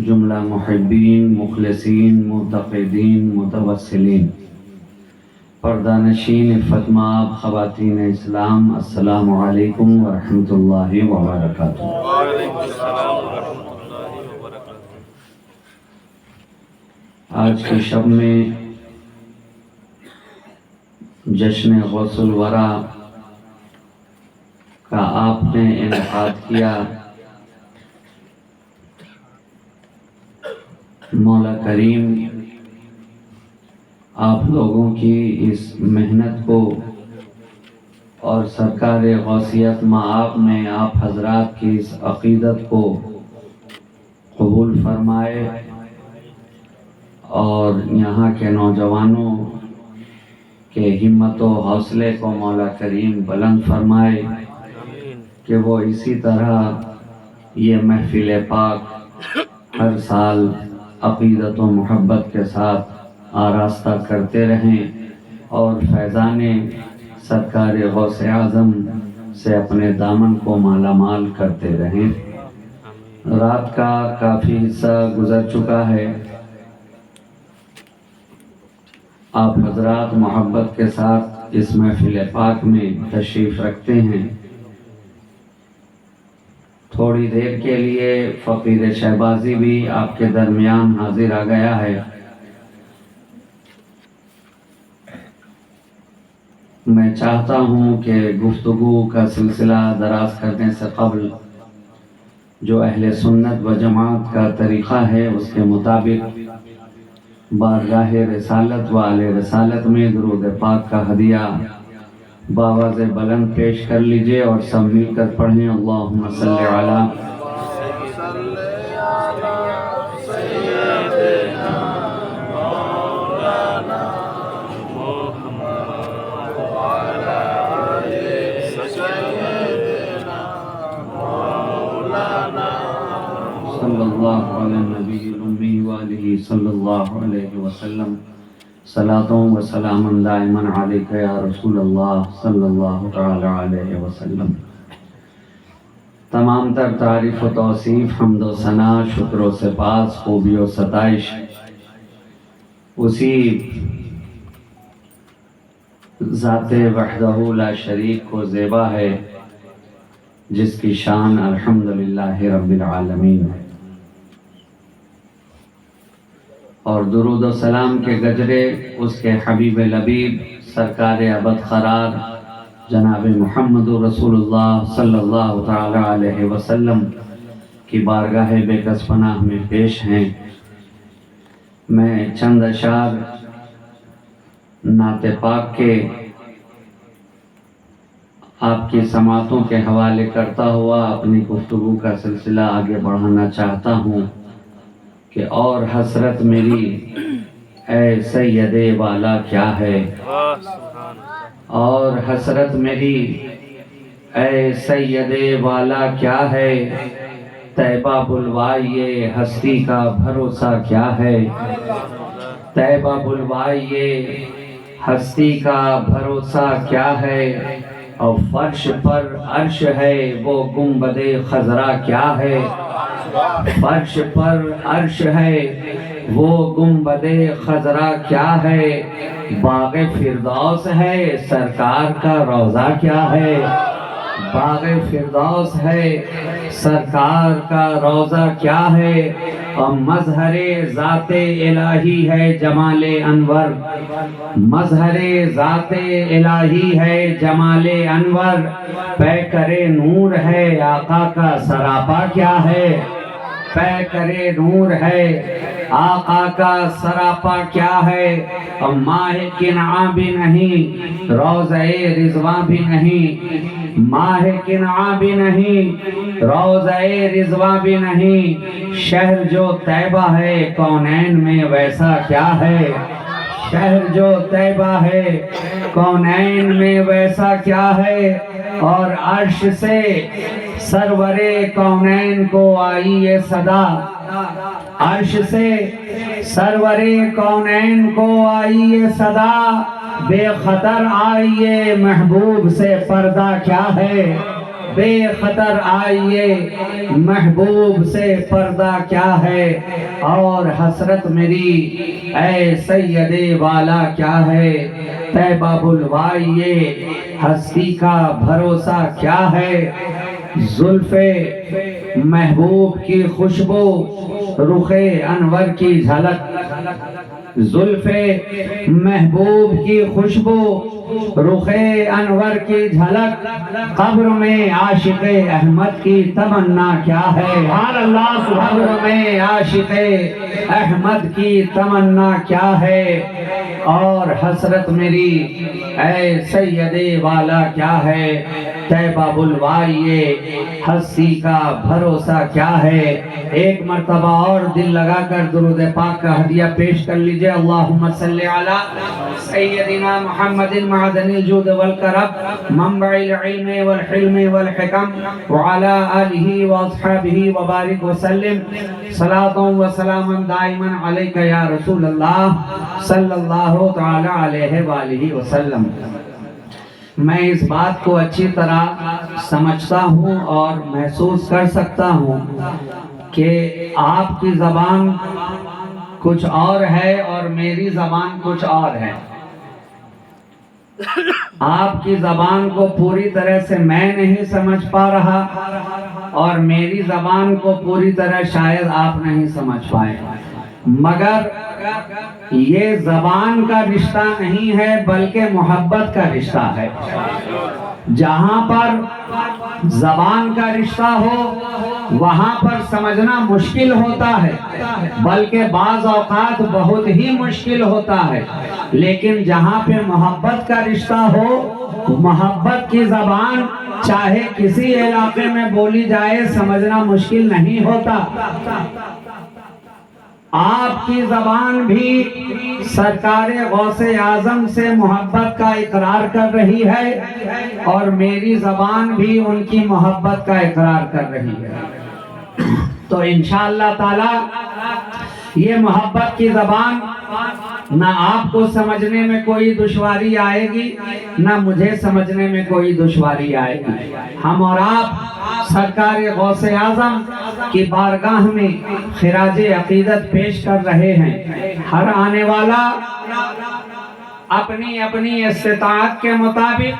जुमला मुहिब्बीन, मुखलिसीन, मुतक़िदीन, मुतवस्सिलीन, पर्दानशीन फ़तमाब, ख़वातीन इस्लाम, अस्सलामु अलैकुम व रहमतुल्लाहि व बरकातुहू। आज की शब में जश्न गौसुल वरा का आपने इनेकाद किया। मौला करीम आप लोगों की इस मेहनत को और सरकार गौसियत माआब में आप हजरात की इस अक़ीदत को कबूल फरमाए और यहाँ के नौजवानों के हिम्मत व हौसले को मौला करीम बुलंद फरमाए कि वो इसी तरह ये महफिल पाक हर साल अक़ीदत व मोहब्बत के साथ आरास्ता करते रहें और फैज़ाने सरकार गौसे आज़म से अपने दामन को मालामाल करते रहें। रात का काफ़ी हिस्सा गुज़र चुका है। आप हजरात मोहब्बत के साथ इस महफिल पाक में तशरीफ़ रखते हैं। थोड़ी देर के लिए फ़कीर शहबाजी भी आपके दरमियान हाजिर आ गया है। मैं चाहता हूँ कि गुफ्तगू का सिलसिला दराज करने से क़ब्ल जो अहले सुन्नत व जमात का तरीक़ा है उसके मुताबिक बारगाह रिसालत व आले रिसालत में दुरूद पाक का हदिया बावाज़े बुलंद पेश कर लीजिए और सब मिलकर पढ़ें। अल्लाहुम्मा सल्ली अला सल्लल्लाहु अलैहि नबील उम्मी व आलिहि सल्लल्लाहु अलैहि वसल्लम। सलातों व सलामन दाइमन अलैका या रसूलल्लाह सल्लल्लाहु तआला अलैहि वसल्लम। तमाम तर तारीफ़ व तौसीफ़, हम्द व सना, शुक्र व सिपास, खूबी व सताइश उसी ज़ाते वहदहू ला शरीक को ज़ेबा है जिसकी शान अल्हम्दुलिल्लाहि रब्बिल आलमीन है। और दुरूद व सलाम के गजरे उसके हबीब लबीब सरकार अबद क़रार जनाब मुहम्मदुर रसूलुल्लाह सल्लल्लाहु तआला अलैहि वसल्लम की बारगाह बेकस पनाह में पेश हैं। मैं चंद अशार नाते पाक के आपकी समातों के हवाले करता हुआ अपनी गुफ्तगू का सिलसिला आगे बढ़ाना चाहता हूँ कि और हसरत मेरी ऐ सैयदे वाला क्या है, और हसरत मेरी ऐ सैयदे वाला क्या है, तैबा बुलवाइए हस्ती का भरोसा क्या है, तैबा बुलवाइए हस्ती का भरोसा क्या है, और फर्श पर अर्श है वो गुंबदे खजरा क्या है, फर्श पर अर्श है वो गुंबदे खजरा क्या है, बाग़े फिरदौस है सरकार का रोज़ा क्या है, बाग़े फिरदौस है सरकार का रोज़ा क्या है, और मज़हरे ज़ाते इलाही है जमाले अनवर, मज़हरे ज़ाते इलाही है जमाले अनवर, पै करे नूर है आका का सरापा क्या है, पै करे नूर है आका का सरापा क्या है, और माहे किना भी नहीं रोज़े रिज़वा भी नहीं, माहे किना भी नहीं रोज़े रिज़वा भी नहीं, शहर जो तैबा है कौनैन में वैसा क्या है, शहर जो तैबा है कौनैन में वैसा क्या है, और अर्श से सरवरे कौनैन को आई ये सदा, अर्श से सरवरे कौनैन को आई ये सदा, बेखतर आई ये महबूब से पर्दा क्या है, बेखतर आइए महबूब से पर्दा क्या है, और हसरत मेरी ऐ सैयदे वाला क्या है, तैबा बुलवाइए हस्ती का भरोसा क्या है। जुल्फे महबूब की खुशबू, रुखे अनवर की झलक, जुल्फे महबूब की खुशबू, रुखे अनवर की झलक, कब्र में आशिक़े अहमद की तमन्ना क्या है। कब्र में आशिक़े अहमद की तमन्ना क्या है, और हसरत मेरी ऐ सैयदे वाला क्या है, तैबा बुलवाइए हस्ती का भरोसा क्या है। एक मर्तबा और दिल लगाकर दुरूद पाक का हदिया पेश कर लीजिए। अल्लाहुम्मा सल्ली अला सय्यदिना मुहम्मदिन मअदनिल जूद वल करम मंबइल इल्म वल हिल्म वल हिकम व अला आलिहि व अस्हाबिहि व बारिक व सल्लिम सलातुन व सलामन दाइमन अलैका या रसूल अल्लाह सल्लल्लाहु तआला अलैहि व आलिहि व सल्लम। मैं इस बात को अच्छी तरह समझता हूँ और महसूस कर सकता हूँ कि आपकी ज़बान कुछ और है और मेरी ज़बान कुछ और है। आपकी ज़बान को पूरी तरह से मैं नहीं समझ पा रहा और मेरी ज़बान को पूरी तरह शायद आप नहीं समझ पाए, मगर ये ज़बान का रिश्ता नहीं है बल्कि मोहब्बत का रिश्ता है। जहाँ पर ज़बान का रिश्ता हो वहाँ पर समझना मुश्किल होता है, बल्कि बाज़ औक़ात बहुत ही मुश्किल होता है। लेकिन जहाँ पे मोहब्बत का रिश्ता हो, मोहब्बत की ज़बान चाहे किसी इलाके में बोली जाए समझना मुश्किल नहीं होता। आपकी ज़बान भी सरकारे गौसे आज़म से मोहब्बत का इकरार कर रही है और मेरी ज़बान भी उनकी मोहब्बत का इकरार कर रही है। तो इंशाअल्लाह ताला ये मोहब्बत की ज़बान ना आपको समझने में कोई दुश्वारी आएगी, ना मुझे समझने में कोई दुश्वारी आएगी। हम और आप सरकार गौसे आज़म की बारगाह में खिराज अकीदत पेश कर रहे हैं। हर आने वाला अपनी अपनी इस्तिताअत के मुताबिक,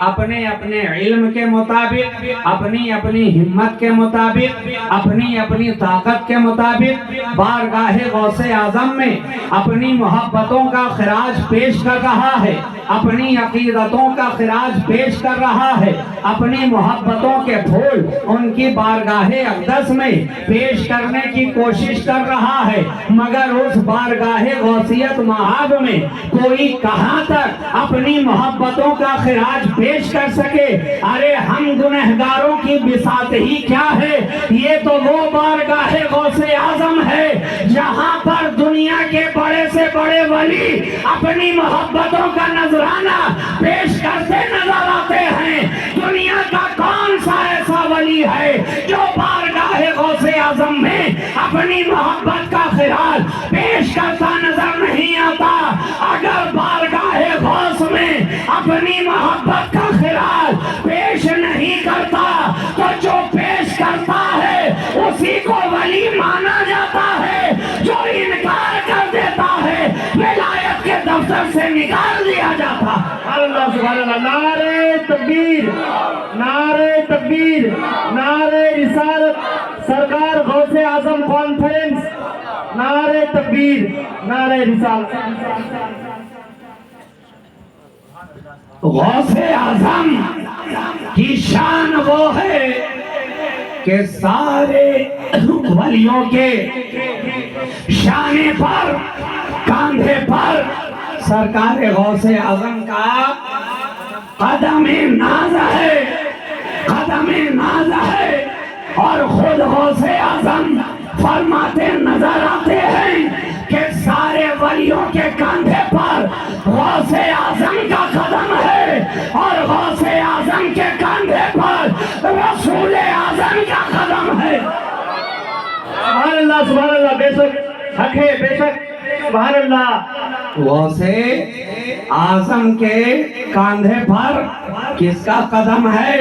अपने अपने इल्म के मुताबिक, अपनी अपनी हिम्मत के मुताबिक, अपनी अपनी ताकत के मुताबिक बारगाहे गौसे आज़म में अपनी मोहब्बतों का खिराज पेश कर रहा है, अपनी अकीदतों का खिराज पेश कर रहा है, अपनी मोहब्बतों के फूल उनकी बारगाहे अक़दस में पेश करने की कोशिश कर रहा है। मगर उस बारगाहे गौसियत महाब में कोई कहाँ तक अपनी मोहब्बतों का खिराज पेश कर सके। अरे हम गुनहगारों की बिसात ही क्या है, ये तो वो बारगाहे गौसे आज़म है जहाँ पर दुनिया के बड़े से बड़े वली अपनी मोहब्बतों का नजराना पेश करते नजर आते हैं। दुनिया का कौन सा ऐसा वली है जो बारगाहे गौसे आज़म में अपनी मोहब्बत का खिराज पेश करता नजर नहीं आता। अगर बारगाहे गौस में अपनी मोहब्बत का खिराज पेश नहीं करता तो जो पेश करता है उसी को वली माना जाता है, जो इनकार कर देता है विलायत के दफ्तर से निकाल दिया जाता। अल्लाह सुभान अल्लाह। नारे तकबीर, नारे तकबीर, नारे रिसालत, सरकार गौसे आज़म कॉन्फ्रेंस, नारे तकबीर, नारे रिसालत। गौसे आज़म की शान वो है कि सारे वलियों के शाने पर, कांधे पर सरकार गौसे आज़म का कदम-ए नाज है, कदम-ए नाज है। और खुद गौसे आज़म फरमाते नजर आते हैं कि सारे वलियों के कांधे पर गौसे आज़म का कदम है और गौसे आज़म के कांधे पर रसूल आज़म का कदम है। सुभान अल्लाह, सुभान अल्लाह। बेशक हक है, बेशक सुभान अल्लाह। गौसे आज़म के कांधे पर किसका कदम है?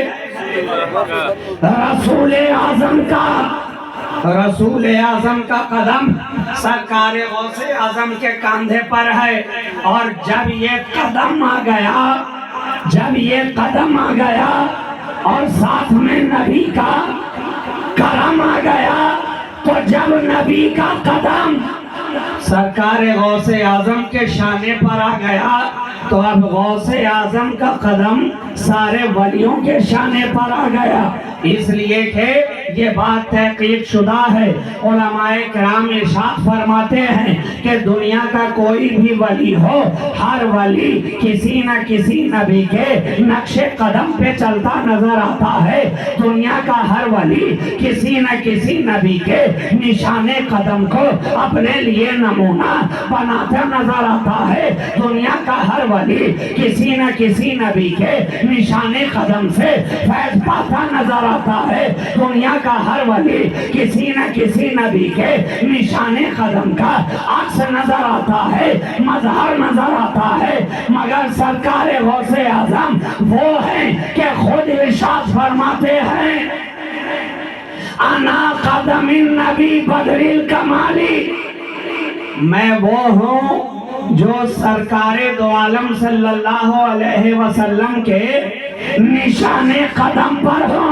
रसूल आजम का कदम सरकार गौसे आजम के कंधे पर है। और जब ये कदम आ गया और साथ में नबी का करम आ गया, तो जब नबी का कदम सरकार गौसे आजम के शाने पर आ गया, तो अब गौसे आजम का कदम सारे वलियों के शाने पर आ गया। इसलिए कि ये बात तहकीक शुदा है। उलमाए किराम इरशाद फरमाते हैं कि दुनिया का कोई भी वली हो, हर वली किसी न किसी नबी के नक्शे कदम पे चलता नजर आता है। दुनिया का हर वली किसी न किसी नबी के निशाने कदम को अपने लिए नमूना बनाता नजर आता है। दुनिया का हर वली किसी न किसी नबी के निशाने कदम से फैज पाता नजर आता है। दुनिया का हर वली किसी न किसी नबी के निशाने कदम का अक्स नजर आता है, मजहर नजर आता है। मगर सरकार गौसे आजम वो हैं कि खुद इरशाद फरमाते हैं, अना कदमिन नबी बदरिल कमाली, मैं वो हूँ जो सरकारे दो आलम सल्लल्लाहु अलैहि वसल्लम के निशाने कदम पर हो।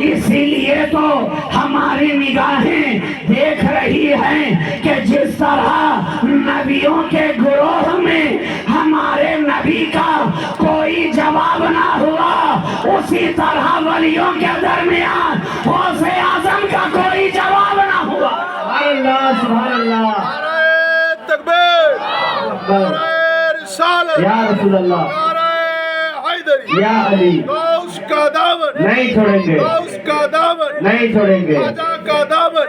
इसीलिए तो हमारी निगाहें देख रही हैं कि जिस तरह नबियों के गुरोह में हमारे नबी का कोई जवाब ना हुआ, उसी तरह वलियों के दरमियान गौसे आजम का कोई जवाब ना हुआ। सुभान अल्लाह, या रसूल अल्लाह, या अली, नहीं छोड़ेंगे, नहीं छोड़ेंगे,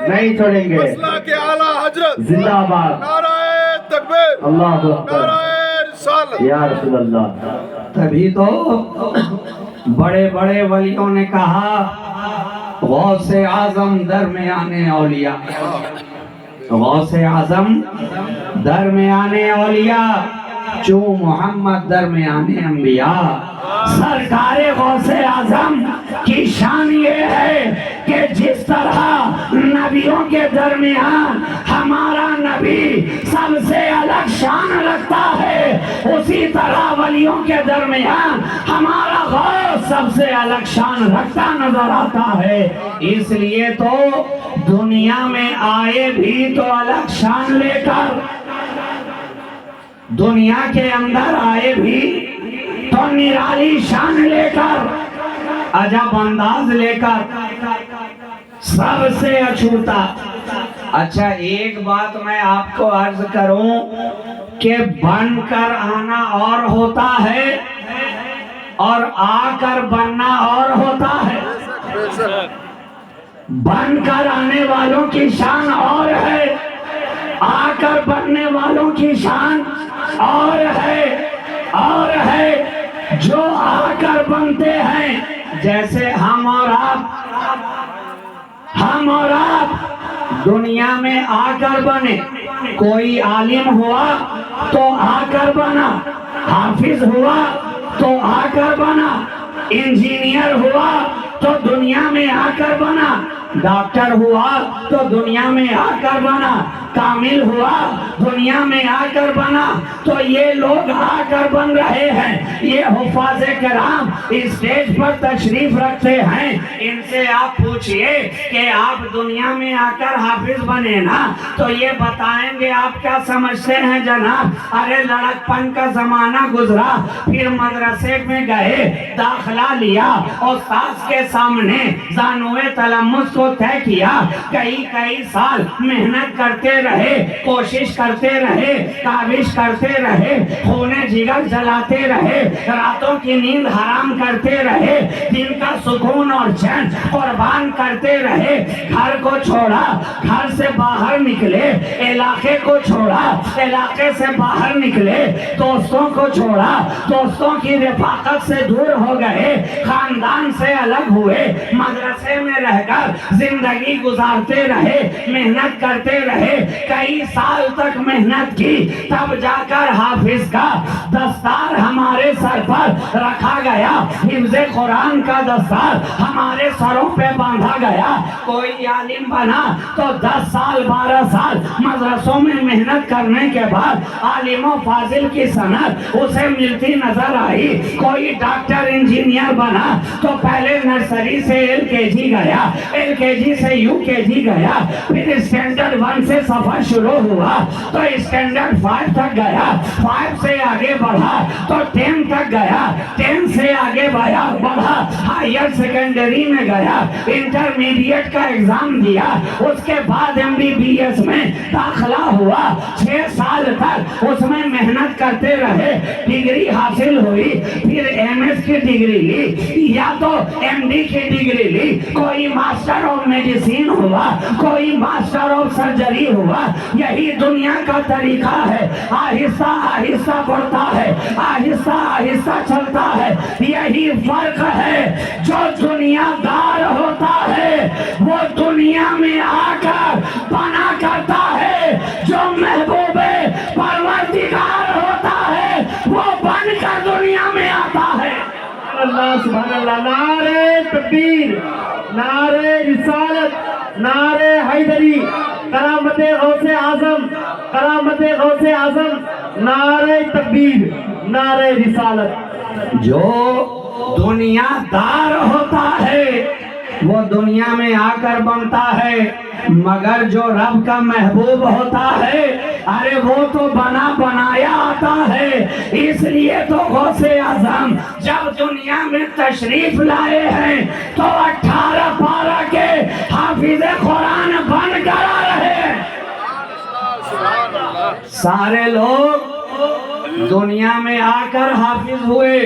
नहीं छोड़ेंगे। के आला हजरत जिंदाबाद, नाराए तकबीर, अल्लाह अकबर, नाराए रिसालत, या रसूल अल्लाह। तभी तो बड़े बड़े वलियों ने कहा, गौसे आजम दरमियाने औलिया, गौसे आजम दरमियाने औलिया, चू मोहम्मद दरमियाने अंबिया। सरकारे गौसे आजम की शान ये है कि जिस तरह नबियों के दरमियान हमारा नबी सबसे अलग शान रखता है, उसी तरह वलियों के दरमियान हमारा गौस सबसे अलग शान रखता नजर आता है। इसलिए तो दुनिया में आए भी तो अलग शान लेकर, दुनिया के अंदर आए भी तो निराली शान लेकर, अजब अंदाज लेकर, सबसे अछूता। अच्छा, एक बात मैं आपको अर्ज करूं कि बनकर आना और होता है और आकर बनना और होता है। बनकर आने वालों की शान और है, आकर बनने वालों की शान और है। और है जो आकर बनते हैं, जैसे हम और आप दुनिया में आकर बने। कोई आलिम हुआ तो आकर बना, हाफिज हुआ तो आकर बना, इंजीनियर हुआ तो दुनिया में आकर बना, डॉक्टर हुआ तो दुनिया में आकर बना, कामिल हुआ दुनिया में आकर बना। तो ये लोग आकर बन रहे हैं। ये हुफ़ाज़े किराम स्टेज पर तशरीफ रखते हैं, इनसे आप पूछिए कि आप दुनिया में आकर हाफिज बने ना, तो ये बताएंगे आप क्या समझते हैं जनाब। अरे लड़कपन का जमाना गुजरा, फिर मदरसे में गए, दाखिला लिया, उस्ताद के सामने ज़ानुए तलम्मुस को तय किया, कई साल मेहनत करते रहे, कोशिश करते रहे, काविश करते रहे, खूने जिगर जलाते रहे, रातों की नींद हराम करते रहे, दिन का सुकून और चैन कुर्बान करते रहे। घर को छोड़ा, घर से बाहर निकले, इलाके को छोड़ा, इलाके से बाहर निकले, दोस्तों को छोड़ा, दोस्तों की रिफाकत से दूर हो गए, खानदान से अलग हुए, मदरसे में रहकर जिंदगी गुजारते रहे, मेहनत करते रहे, कई साल तक मेहनत की, तब जाकर हाफिज का दस्तार हमारे सर पर रखा गया, हिफ्ज़े कुरान का दस्तार हमारे सरों पे बांधा गया। कोई आलिम बना तो 10 साल 12 साल मदरसों में मेहनत करने के बाद आलिमों फाजिल की सनद उसे मिलती नजर आई। कोई डॉक्टर इंजीनियर बना तो पहले नर्सरी से LKG गया, LKG से UKG गया, फिर स्टैंडर्ड 1 से सफर शुरू हुआ तो स्टैंडर्ड 5 तक गया, 5 से आगे बढ़ा तो 10 तक गया, 10 से आगे बढ़ा हायर सेकेंडरी में गया, इंटरमीडिएट का एग्जाम दिया, उसके बाद MBBS में दाखिला हुआ। 6 साल तक उसमें मेहनत करते रहे, डिग्री हासिल हुई, फिर MS की डिग्री ली या तो MD की डिग्री ली, कोई मास्टर ऑफ मेडिसिन हुआ, कोई मास्टर ऑफ सर्जरी हुआ। यही दुनिया का तरीका है, आहिस्ता आहिस्ता बढ़ता है, आहिस्ता आहिस्ता चलता है। यही फर्क है, जो दुनियादार होता है वो दुनिया में आकर बना करता है, जो महबूबे परवरदिगार होता है वो बनकर दुनिया में आता है। अल्लाह सुभान अल्लाह। नारे तकबीर, नारे रिसालत, नारे हैदरी, करामते गौसे आजम, करामते गौसे आजम, नारे तकबीर, नारे रिसालत। जो दुनियादार होता है वो दुनिया में आकर बनता है, मगर जो रब का महबूब होता है अरे वो तो बना बनाया आता है। इसलिए तो गौसे आजम जब दुनिया में तशरीफ लाए हैं तो 18 पारा के हाफिज़े कुरान बन कर आ रहे हैं। सारे लोग दुनिया में आकर हाफिज हुए,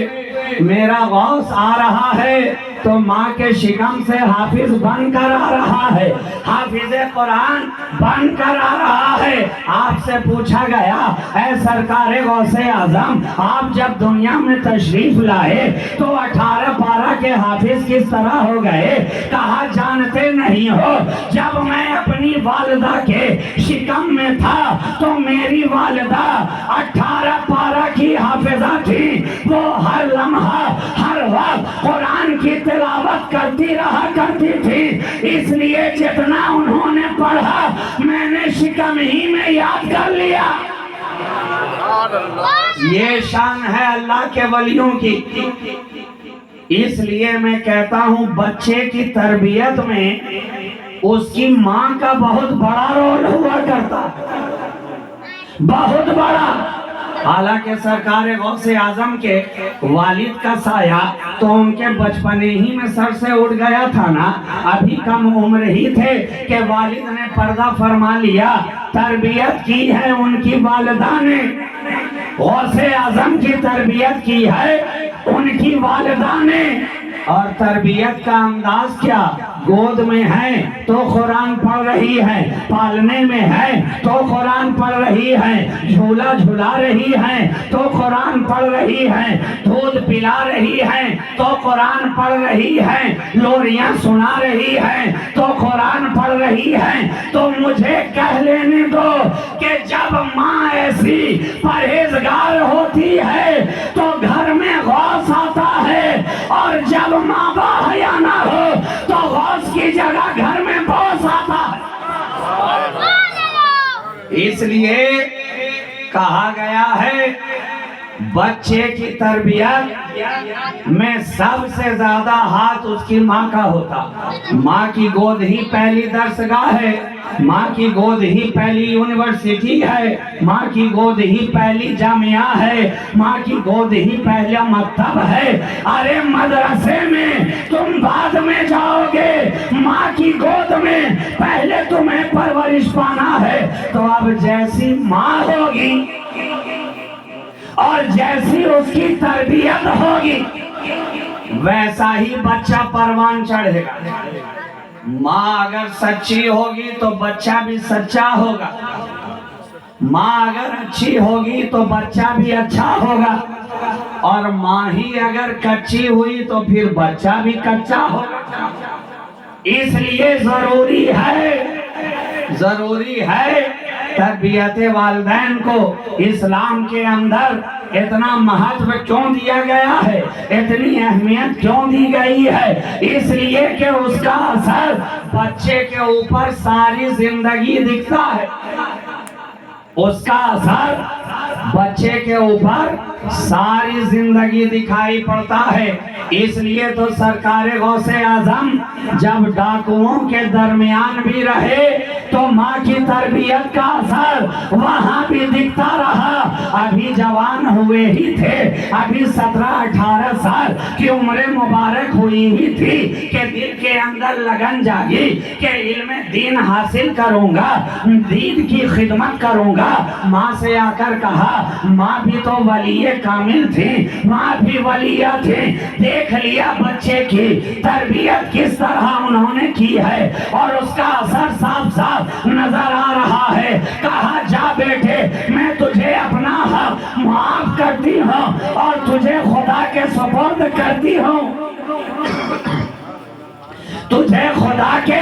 मेरा गौस आ रहा है तो माँ के शिकम से हाफिज बनकर आ रहा है, हाफिज़े कुरान बनकर आ रहा है। आपसे पूछा गया, ऐ सरकारे गौसे आजम आप जब दुनिया में तशरीफ लाए तो 18 पारा के हाफिज किस तरह हो गए? कहा जानते नहीं हो, जब मैं अपनी वालिदा के शिकम में था तो मेरी वालिदा 18 पारा की हाफिजा थी। वो हर लम्हा हर वक्त कुरान की तिलावत करती रहा करती थी, इसलिए जितना उन्होंने पढ़ा मैंने शिकम ही में याद कर लिया। ये शान है अल्लाह के वलियों की। इसलिए मैं कहता हूँ बच्चे की तरबियत में उसकी माँ का बहुत बड़ा रोल हुआ करता, बहुत बड़ा। हालांकि सरकार गौसे आजम के वालिद का साया तो उनके बचपने ही में सर से उड़ गया था ना, अभी कम उम्र ही थे कि वालिद ने पर्दा फरमा लिया। तरबियत की है उनकी वालिदा ने, गौसे आजम की तरबियत की है उनकी वालिदा ने। और तरबियत का अंदाज क्या? गोद में है तो कुरान पढ़ रही है, पालने में है तो कुरान पढ़ रही है, झूला झुला रही है तो कुरान पढ़ रही है, दूध पिला रही है तो कुरान पढ़ रही है, लोरियां सुना रही है तो कुरान पढ़ रही है। तो मुझे कह लेने दो कि जब माँ ऐसी परहेजगार होती है तो घर में गौस आता है, और जब माँ बाहया ना हो तो गौस की जगह घर में बॉस आता है। इसलिए कहा गया है बच्चे की तरबियत में सबसे ज्यादा हाथ उसकी माँ का होता। माँ की गोद ही पहली दरसगाह है, माँ की गोद ही पहली यूनिवर्सिटी है, माँ की गोद ही पहली जामिया है, माँ की गोद ही पहला मकतब है। अरे मदरसे में तुम बाद में जाओगे, माँ की गोद में पहले तुम्हें परवरिश पाना है। तो अब जैसी माँ होगी और जैसी उसकी तरबियत होगी वैसा ही बच्चा परवान चढ़ेगा। माँ अगर सच्ची होगी तो बच्चा भी सच्चा होगा, माँ अगर अच्छी होगी तो बच्चा भी अच्छा होगा, और माँ ही अगर कच्ची हुई तो फिर बच्चा भी कच्चा होगा। इसलिए जरूरी है तरबियत वालिदैन को इस्लाम के अंदर इतना महत्व क्यों दिया गया है, इतनी अहमियत क्यों दी गई है? इसलिए कि उसका असर बच्चे के ऊपर सारी जिंदगी दिखता है। उसका असर बच्चे के ऊपर सारी जिंदगी दिखाई पड़ता है। इसलिए तो सरकार गौसे आजम जब डाकुओं के दरमियान भी रहे तो माँ की तरबियत का असर वहाँ भी दिखता रहा। अभी जवान हुए ही थे, अभी 17-18 साल की उम्र मुबारक हुई ही थी कि दिल के अंदर लगन जागी कि इल्म दीन हासिल करूंगा, दीन की खिदमत करूंगा। माँ से आकर कहा, माँ भी तो वलीए कामिल थी, माँ भी वलिया थी। देख लिया बच्चे की तरबियत किस तरह उन्होंने की है और उसका असर साफ साफ नजर आ रहा है। कहा, जा बेटे, मैं तुझे अपना हक माफ करती हूँ और तुझे खुदा के सुपुर्द करती हूँ, तुझे खुदा के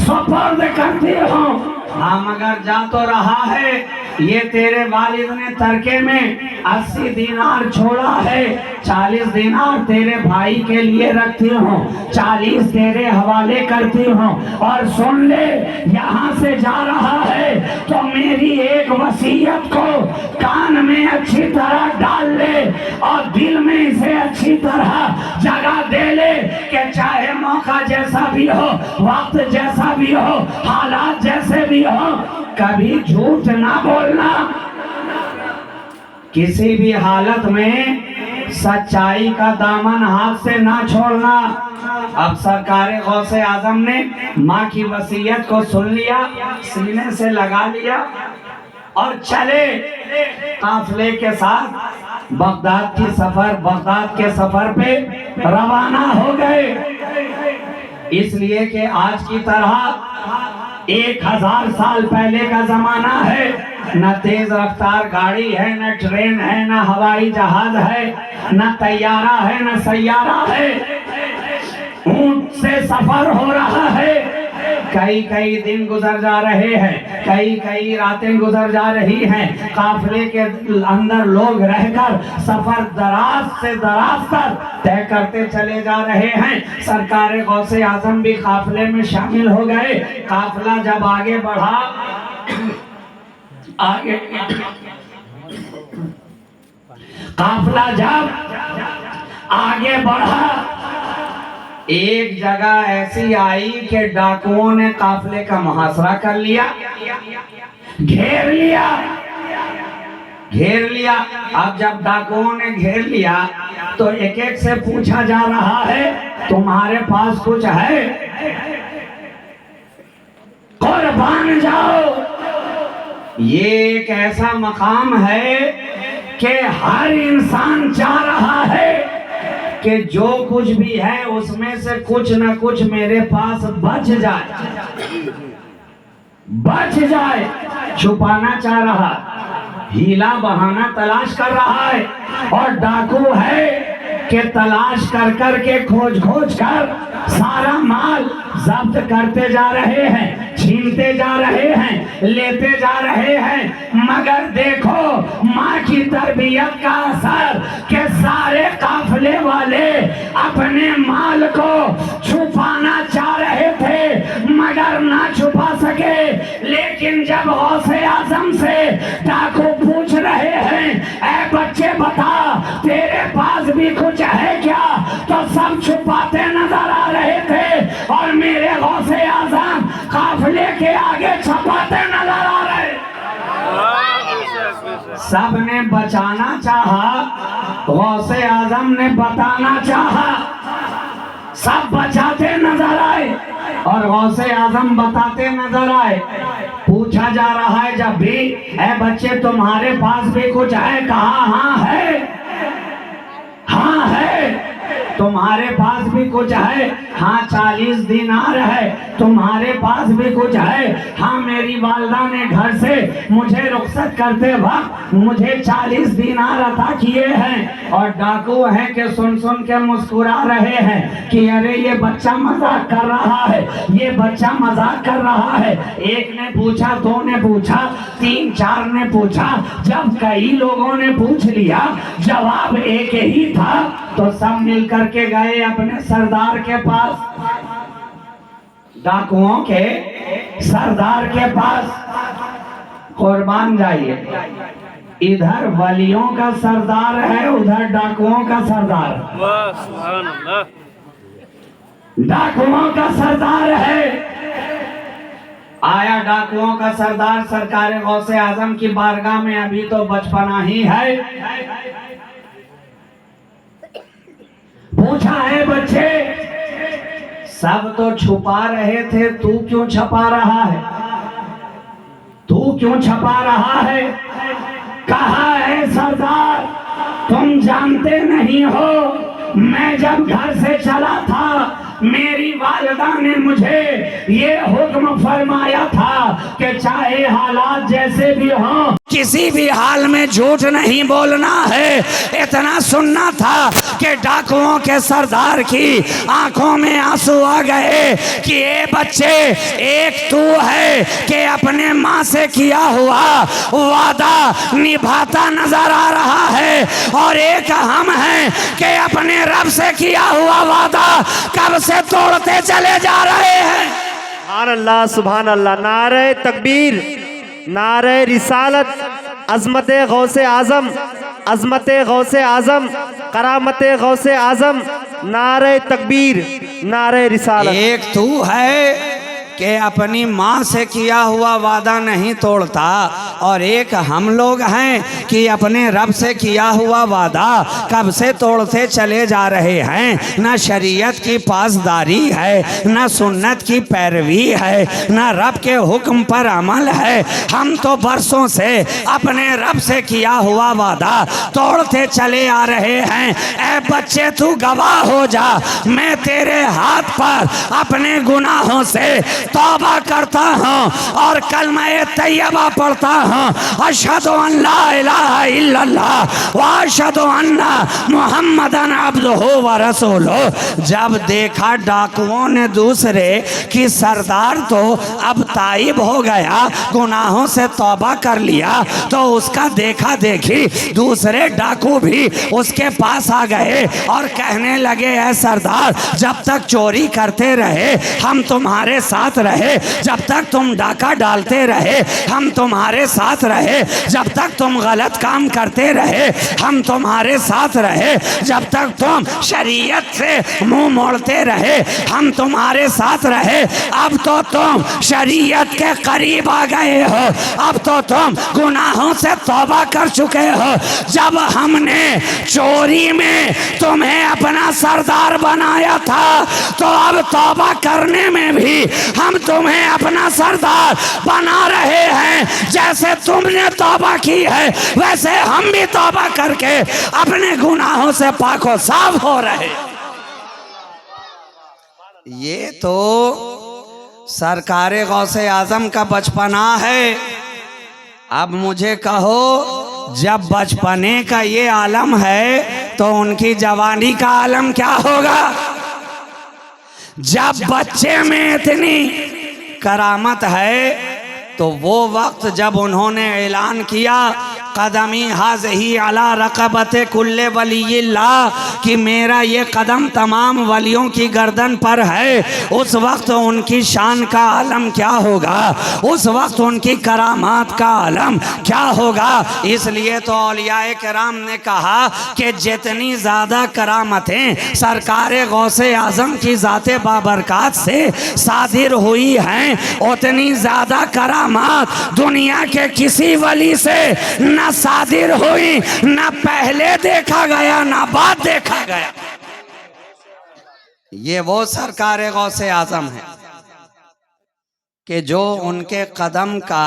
सुपुर्द करती हूँ। हाँ, मगर जा तो रहा है, ये तेरे वालिद ने तरके में 80 दिनार छोड़ा है, 40 दिनार तेरे भाई के लिए रखती हूँ, 40 तेरे हवाले करती हूँ। और सुन ले, यहाँ से जा रहा है तो मेरी एक वसीयत को कान में अच्छी तरह डाल ले और दिल में इसे अच्छी तरह जगह दे ले कि चाहे मौका जैसा भी हो, वक्त जैसा भी हो, हालात जैसे भी हो, कभी झूठ ना बोलना, किसी भी हालत में सच्चाई का दामन हाथ से ना छोड़ना। अब सरकार गौसे आजम ने माँ की वसीयत को सुन लिया, सीने से लगा लिया और चले काफिले के साथ बगदाद के सफर पे रवाना हो गए। इसलिए कि आज की तरह 1000 साल पहले का जमाना है, न तेज रफ्तार गाड़ी है, न ट्रेन है, न हवाई जहाज है, न तैयारा है, न सैयारा है। ऊंट से सफर हो रहा है, कई दिन गुजर जा रहे हैं, कई रातें गुजर जा रही हैं। काफिले के अंदर लोग रहकर सफर दराज से दराज तक तय करते चले जा रहे हैं। सरकार गौसे आजम भी काफिले में शामिल हो गए। काफिला जब आगे बढ़ा, काफिला जब आगे बढ़ा, एक जगह ऐसी आई कि डाकुओं ने काफिले का मुहासरा कर लिया, घेर लिया। अब जब डाकुओं ने घेर लिया तो एक एक से पूछा जा रहा है, तुम्हारे पास कुछ है? कुर्बान जाओ। ये एक ऐसा मकाम है कि हर इंसान चाह रहा है कि जो कुछ भी है उसमें से कुछ न कुछ मेरे पास बच जाए। छुपाना चाह रहा, हीला बहाना तलाश कर रहा है और डाकू है कि तलाश कर के खोज कर सारा माल जब्त करते जा रहे हैं, छीनते जा रहे हैं, लेते जा रहे हैं। मगर देखो माँ की तरबियत का असर कि सारे काफिले वाले अपने माल को छुपाना चाह रहे थे मगर ना छुपा सके। लेकिन जब गौसे आजम से डाकू पूछ रहे हैं, ऐ बच्चे बता तेरे पास भी कुछ है क्या, तो सब छुपाते नजर आ रहे थे और मेरे गौसे आजम काफिले के आगे छपाते नजर आ रहे। सब ने बचाना चाहा, गौसे आजम ने बताना चाहा, सब बचाते नजर आए और गौसे आजम बताते नजर आए। पूछा जा रहा है जब भी, ऐ बच्चे तुम्हारे पास भी कुछ है? कहा हाँ है। तुम्हारे पास भी कुछ है? हाँ 40 दिनार है। तुम्हारे पास भी कुछ है? हाँ मेरी वालदा ने घर से मुझे रुखसत करते वक्त मुझे 40 दिनार अता किए हैं। और डाकू हैं कि सुन सुन के मुस्कुरा रहे हैं कि अरे ये बच्चा मजाक कर रहा है, ये बच्चा मजाक कर रहा है। एक ने पूछा, दो ने पूछा, 3 4 ने पूछा। जब कई लोगों ने पूछ लिया, जवाब एक ही था, तो सब मिल करके गए अपने सरदार के पास, डाकुओं के सरदार के पास। कुर्बान जाइए, इधर वलियों का सरदार है, उधर डाकुओं का सरदार, डाकुओं का सरदार है। आया डाकुओं का सरदार सरकार गौसे आजम की बारगाह में। अभी तो बचपना ही है। पूछा है बच्चे, सब तो छुपा रहे थे, तू क्यों छपा रहा है? तू क्यों छपा रहा है? कहा है सरदार, तुम जानते नहीं हो, मैं जब घर से चला था मेरी वालिदा ने मुझे ये हुक्म फरमाया था कि चाहे हालात जैसे भी हों, किसी भी हाल में झूठ नहीं बोलना है। इतना सुनना था कि डाकुओं के सरदार की आंखों में आंसू आ गए कि ये बच्चे, एक तू है कि अपने माँ से किया हुआ वादा निभाता नजर आ रहा है, और एक हम हैं कि अपने रब से किया हुआ वादा कब से तोड़ते चले जा रहे हैं। सुभान अल्लाह, सुभान अल्लाह। नारे तकबीर, नारे रिसालत, अजमत गौसे आजम, अजमत गौसे आजम, करामत गौसे आजम, नारे तकबीर, नारे रिसालत। एक तू है कि अपनी माँ से किया हुआ वादा नहीं तोड़ता, और एक हम लोग हैं कि अपने रब से किया हुआ वादा कब से तोड़ते चले जा रहे हैं। ना शरीयत की पासदारी है, ना सुन्नत की पैरवी है, ना रब के हुक्म पर अमल है। हम तो बरसों से अपने रब से किया हुआ वादा तोड़ते चले आ रहे हैं। ऐ बच्चे तू गवाह हो जा, मैं तेरे हाथ पर अपने गुनाहों से तौबा करता हूँ और कलमा तैयबा पढ़ता हूँ। अशहदु अन ला इलाहा इल्लल्लाह व अशहदु अन्ना मुहम्मदन अब्दुहु व रसूलुहु। जब देखा डाकुओं ने दूसरे कि सरदार तो अब ताइब हो गया, गुनाहों से तौबा कर लिया, तो उसका देखा देखी दूसरे डाकू भी उसके पास आ गए और कहने लगे, ऐ सरदार, जब तक चोरी करते रहे हम तुम्हारे साथ रहे, जब तक तुम डाका डालते रहे हम तुम्हारे साथ रहे, जब तक तुम गलत काम करते रहे हम तुम्हारे साथ रहे, जब तक तुम शरीयत से मुंह मोड़ते रहे हम तुम्हारे साथ रहे। अब तो तुम शरीयत के करीब आ गए हो, अब तो तुम गुनाहों से तौबा कर चुके हो। जब हमने चोरी में तुम्हें अपना सरदार बनाया था, तो अब तौबा करने में भी हम तुम्हें अपना सरदार बना रहे हैं। जैसे तुमने तौबा की है, वैसे हम भी तौबा करके अपने गुनाहों से पाको साफ हो रहे। ये तो सरकारे गौसे आजम का बचपना है। अब मुझे कहो, जब बचपने का ये आलम है तो उनकी जवानी का आलम क्या होगा? जब बच्चे में इतनी करामत है, तो वो वक्त जब उन्होंने ऐलान किया कदमी हाज़ही अला रक़बत कुल्ले वलील्लाह, कि मेरा ये कदम तमाम वलियों की गर्दन पर है, उस वक्त उनकी शान का आलम क्या होगा, उस वक्त उनकी करामात का आलम क्या होगा। इसलिए तो औलियाए किराम ने कहा कि जितनी ज़्यादा करामतें सरकारे गौसे आज़म की ज़ाते बाबरकात से सादिर हुई हैं, उतनी ज़्यादा करामात दुनिया के किसी वली से न सादिर हुई, न पहले देखा गया न बाद देखा गया। ये वो सरकार गौसे आजम है कि जो उनके कदम का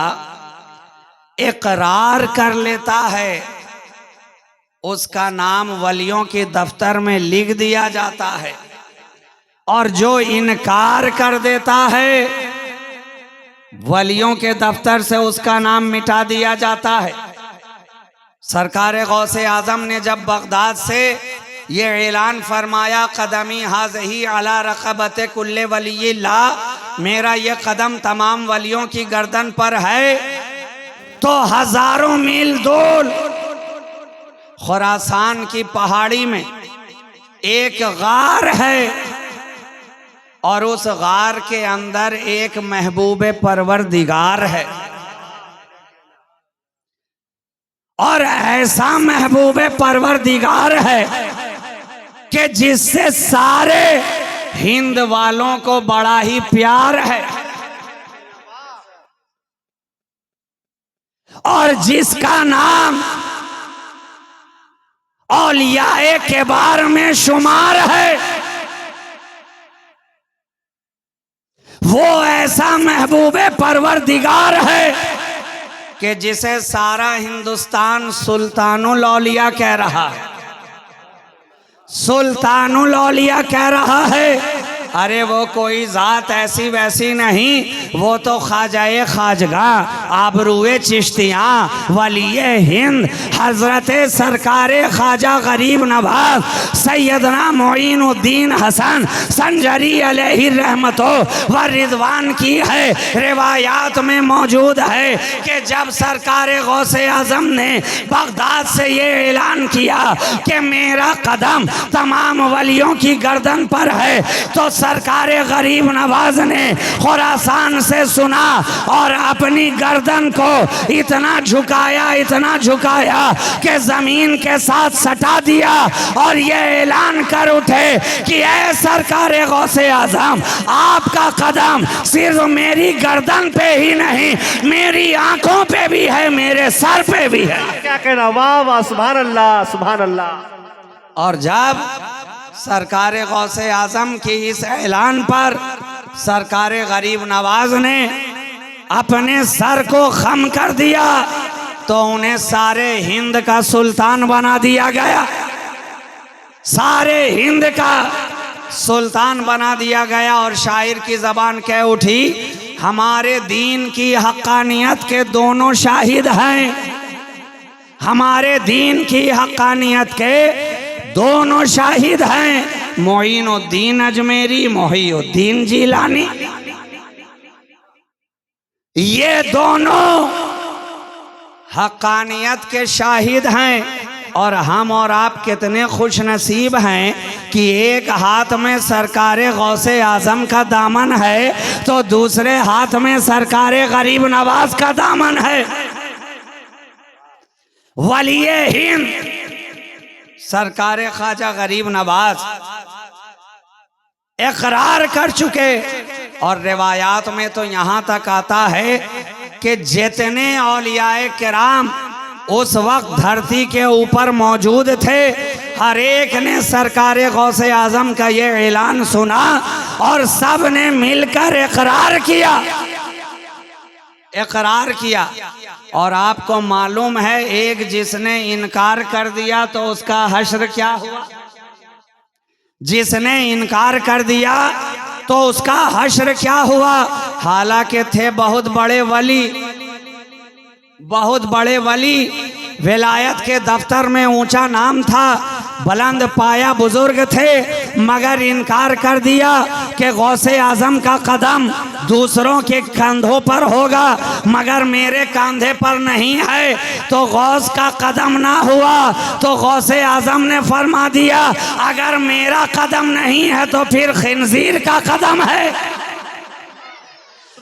इकरार कर लेता है, उसका नाम वलियों के दफ्तर में लिख दिया जाता है, और जो इनकार कर देता है वलियों के दफ्तर से उसका नाम मिटा दिया जाता है। सरकार गौसे आजम ने जब बगदाद से ये ऐलान फरमाया, कदमी हाज़ही अला रक़बत कुल्ले वलिय्यिल्लाह, मेरा ये कदम तमाम वलियों की गर्दन पर है, तो हजारों मील दूर खुरासान की पहाड़ी में एक गार है, और उस गार के अंदर एक महबूब परवरदिगार है, और ऐसा महबूब परवरदिगार है कि जिससे सारे हिंद वालों को बड़ा ही प्यार है, और जिसका नाम औलियाए किबार में शुमार है। वो ऐसा महबूब परवरदिगार है कि जिसे सारा हिंदुस्तान सुल्तानुल औलिया कह रहा है, सुल्तानुल औलिया कह रहा है। अरे वो कोई जात ऐसी वैसी नहीं, वो तो ख्वाजाए खाजगा, आबरूए चिश्तियाँ, वलिये हिंद, हजरत सरकारे ख्वाजा गरीब नवाज सैयदना मोइनुद्दीन हसन संजरी अलैहि रहमतो व रिजवान की है। रिवायात में मौजूद है कि जब सरकारे गौसे आजम ने बगदाद से ये ऐलान किया कि मेरा कदम तमाम वलियों की गर्दन पर है, तो सरकारे गरीब नवाज ने खुरासान से सुना और अपनी गर्दन को इतना झुकाया कि जमीन के साथ सटा दिया, और ये ऐलान कर उठे कि ऐ सरकारे गौसे आजम, आपका कदम सिर्फ मेरी गर्दन पे ही नहीं, मेरी आंखों पे भी है, मेरे सर पे भी है। क्या कहना, वाह वाह, सुभान अल्लाह सुभान अल्लाह। और जब सरकार गौसे आजम की इस ऐलान पर सरकार गरीब नवाज ने अपने सर को खम कर दिया, तो उन्हें सारे हिंद का सुल्तान बना दिया गया, सारे हिंद का सुल्तान बना दिया गया। और शायर की जबान कह उठी, हमारे दीन की हक्कानियत के दोनों शाहिद हैं, हमारे दीन की हक्कानियत के दोनों शाहिद हैं, मोइनुद्दीन अजमेरी, मोहिउद्दीन जिलानी, ये दोनों हक्कानियत के शाहिद हैं। और हम और आप कितने खुश नसीब हैं कि एक हाथ में सरकारे गौसे आजम का दामन है, तो दूसरे हाथ में सरकारे गरीब नवाज का दामन है। वलिये हिंद सरकारे ख्वाजा गरीब नवाज इकरार कर चुके, और रिवायात में तो यहाँ तक आता है कि जितने औलियाए किराम उस वक्त धरती के ऊपर मौजूद थे, हर एक ने सरकारे गौसे आजम का ये ऐलान सुना और सब ने मिलकर इकरार किया। और आपको मालूम है, एक जिसने इनकार कर दिया तो उसका हश्र क्या हुआ? जिसने इनकार कर दिया तो उसका हश्र क्या हुआ? हालांकि थे बहुत बड़े वली, विलायत के दफ्तर में ऊंचा नाम था, बुलंद पाया बुजुर्ग थे, मगर इनकार कर दिया कि गौसे आजम का कदम दूसरों के कंधों पर होगा, मगर मेरे कंधे पर नहीं है। तो गौस का कदम ना हुआ, तो गौसे आजम ने फरमा दिया, अगर मेरा कदम नहीं है तो फिर खिंजीर का कदम है,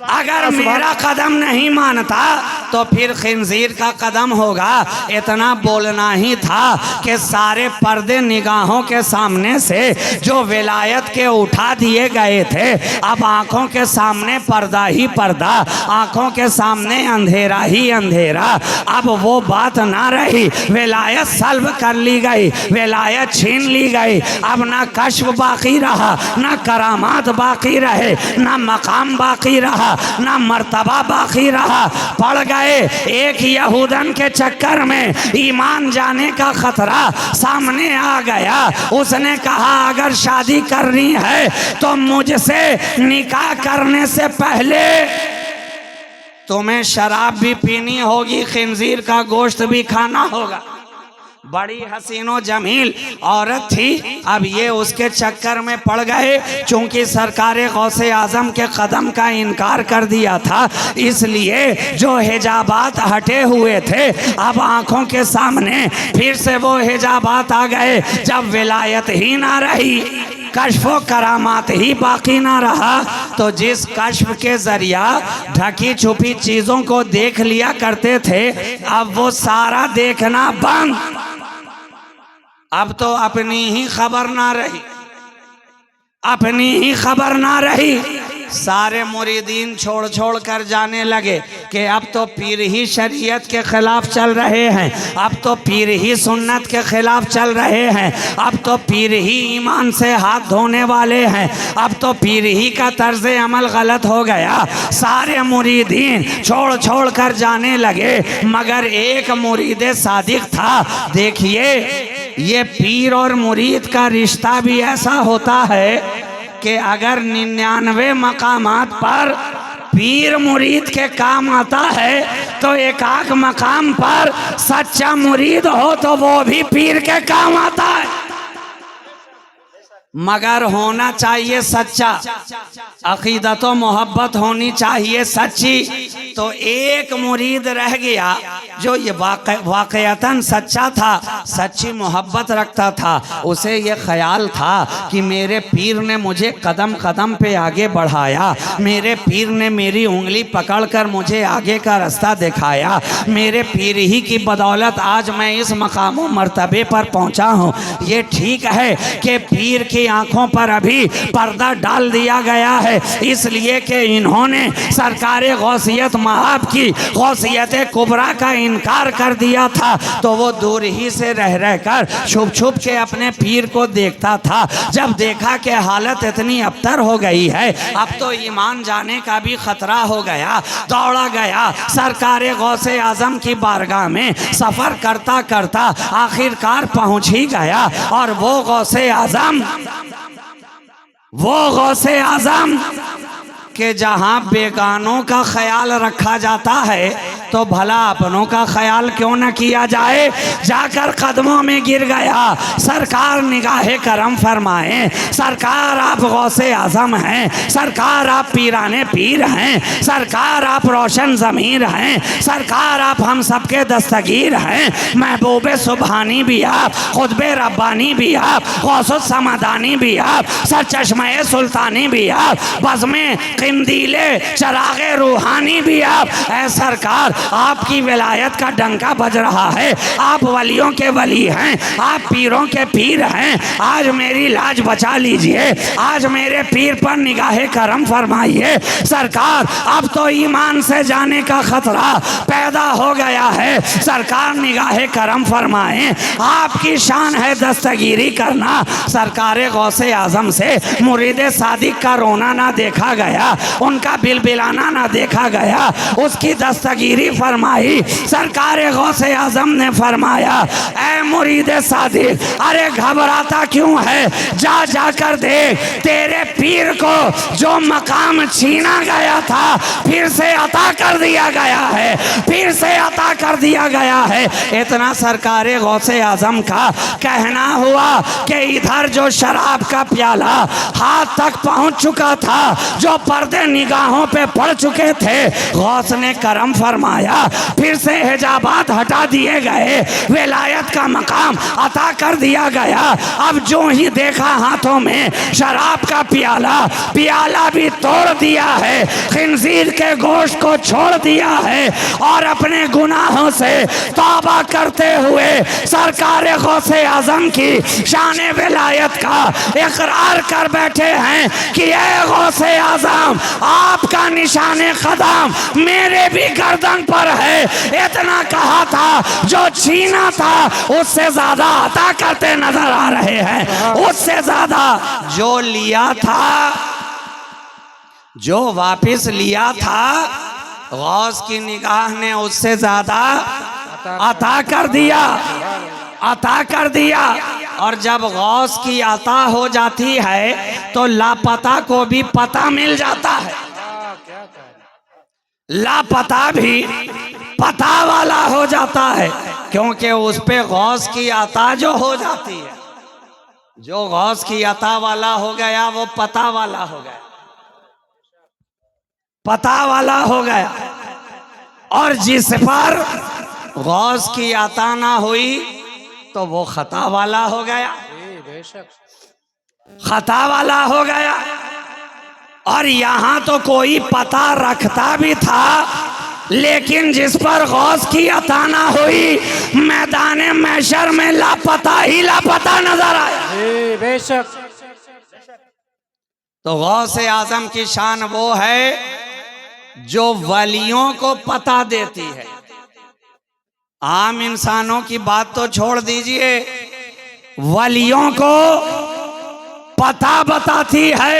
अगर मेरा कदम नहीं मानता तो फिर खिंजीर का कदम होगा। इतना बोलना ही था कि सारे पर्दे निगाहों के सामने से जो विलायत के उठा दिए गए थे, अब आंखों के सामने पर्दा ही पर्दा, आंखों के सामने अंधेरा ही अंधेरा। अब वो बात ना रही, विलायत सल्ब कर ली गई, विलायत छीन ली गई। अब ना कश्फ बाकी रहा, ना करामात बाकी रहे, ना मकाम बाकी रहा, ना मर्तबा बाकी रहा। पड़ गए गए। एक यहूदन के चक्कर में ईमान जाने का खतरा सामने आ गया। उसने कहा अगर शादी करनी है तो मुझसे निकाह करने से पहले तुम्हें शराब भी पीनी होगी, खिंजीर का गोश्त भी खाना होगा। बड़ी हसीनो जमील औरत थी। अब ये उसके चक्कर में पड़ गए। चूंकि सरकारे गौसे आजम के कदम का इनकार कर दिया था, इसलिए जो हिजाबात हटे हुए थे अब आंखों के सामने फिर से वो हिजाबात आ गए। जब विलायत ही ना रही, कश्फ करामात ही बाकी ना रहा, तो जिस कश्फ के जरिया ढकी छुपी चीजों को देख लिया करते थे, अब वो सारा देखना बंद। अब तो अपनी ही खबर ना रही, अपनी ही खबर ना रही। सारे मुरीदीन छोड़ छोड़ कर जाने लगे कि अब तो पीर ही शरीयत के खिलाफ चल रहे हैं, अब तो पीर ही सुन्नत के खिलाफ चल रहे हैं, अब तो पीर ही ईमान से हाथ धोने वाले हैं, अब तो पीर ही का तर्ज अमल गलत हो गया। सारे मुरीदीन छोड़ छोड़ कर जाने लगे, मगर एक मुरीद सादिक था। देखिए, ये पीर और मुरीद का रिश्ता भी ऐसा होता है कि अगर 99 मकामात पर पीर मुरीद के काम आता है, तो एक आख मकाम पर सच्चा मुरीद हो तो वो भी पीर के काम आता है। मगर होना चाहिए सच्चा, अकीदत व मोहब्बत होनी चाहिए सच्ची। तो एक मुरीद रह गया जो ये वाकयातन सच्चा था, सच्ची मोहब्बत रखता था। उसे ये ख्याल था कि मेरे पीर ने मुझे कदम कदम पे आगे बढ़ाया, मेरे पीर ने मेरी उंगली पकड़कर मुझे आगे का रास्ता दिखाया, मेरे पीर ही की बदौलत आज मैं इस मकाम व मर्तबे पर पहुंचा हूँ। ये ठीक है कि पीर की आंखों पर अभी पर्दा डाल दिया गया है, इसलिए कि इन्होंने सरकारे गौसियत महाब की गौसियत कुबरा का इनकार कर दिया था। तो वो दूर ही से रह रह कर छुप छुप के अपने पीर को देखता था। जब देखा कि हालत इतनी अबतर हो गई है, अब तो ईमान जाने का भी खतरा हो गया, दौड़ा गया सरकारे गौसे आजम की बारगाह में। सफर करता करता आखिरकार पहुंच ही गया। और वो गौसे आजम कि जहाँ बेगानों का ख्याल रखा जाता है, तो भला अपनों का ख्याल क्यों न किया जाए। जाकर कदमों में गिर गया। सरकार निगाहे करम फरमाएं, सरकार आप गौसे आजम हैं, सरकार आप पीराने पीर हैं, सरकार आप रोशन ज़मीर हैं, सरकार आप हम सबके दस्तगीर हैं। महबूब सुबहानी भी आप, खुतबे रब्बानी भी आप, गौसुस समदानी भी आप, सरचश्मे सुल्तानी भी आप, बज़्मे क़िंदीले चरागे रूहानी भी आप। ऐ सरकार, आपकी विलायत का डंका बज रहा है, आप वलियों के वली हैं, आप पीरों के पीर हैं। आज मेरी लाज बचा लीजिए, आज मेरे पीर पर निगाहे करम फरमाइए। सरकार, अब तो ईमान से जाने का खतरा पैदा हो गया है, सरकार निगाहे करम फरमाएं। आपकी शान है दस्तगीरी करना। सरकारे गौसे आजम से मुरीद सादिक का रोना ना देखा गया, उनका बिलबिलाना ना देखा गया, उसकी दस्तगीरी फरमाई। सरकारे गौसे आजम ने फरमाया, ऐ मुरीद सादिक, अरे घबराता क्यों है, जा जाकर देख, तेरे पीर को जो मकाम छीना गया था फिर से अता कर दिया गया है, फिर से अता कर दिया गया है। इतना सरकारे गौसे आजम का कहना हुआ कि इधर जो शराब का प्याला हाथ तक पहुंच चुका था, जो पर्दे निगाहों पे पड़ चुके थे, गौस ने करम फरमाया, फिर से हिजाबात हटा दिए गए, विलायत का मकाम अता कर दिया गया। अब जो ही देखा हाथों में शराब का प्याला भी तोड़ दिया है, खिंजीर के गोश्त को छोड़ दिया है, और अपने गुनाहों से तौबा करते हुए सरकार गौसे आजम की शान विलायत का इकरार कर बैठे हैं कि ऐ गौसे आजम, आपका निशाने कदम मेरे भी गर्दन पर है। इतना कहा था, जो छीना था उससे ज्यादा अता करते नजर आ रहे हैं, उससे ज्यादा जो लिया था, जो वापस लिया था, गौस की निगाह ने उससे ज्यादा अता कर दिया, अता कर दिया। और जब गौस की अता हो जाती है तो लापता को भी पता मिल जाता है, लापता भी पता वाला हो जाता है, क्योंकि उस पे गौस की अता जो हो जाती है, जो गौस की अता वाला हो गया वो पता वाला हो गया, पता वाला हो गया। और जिस पर गौस की अता ना हुई तो वो खता वाला हो गया, खता वाला हो गया। और यहां तो कोई पता रखता भी था, लेकिन जिस पर गौस की अता ना हुई मैदान महशर में लापता ही लापता नजर आया। बेशक। तो गौस आजम की शान वो है जो वलियों को पता देती है। आम इंसानों की बात तो छोड़ दीजिए, वलियों को पता बताती है।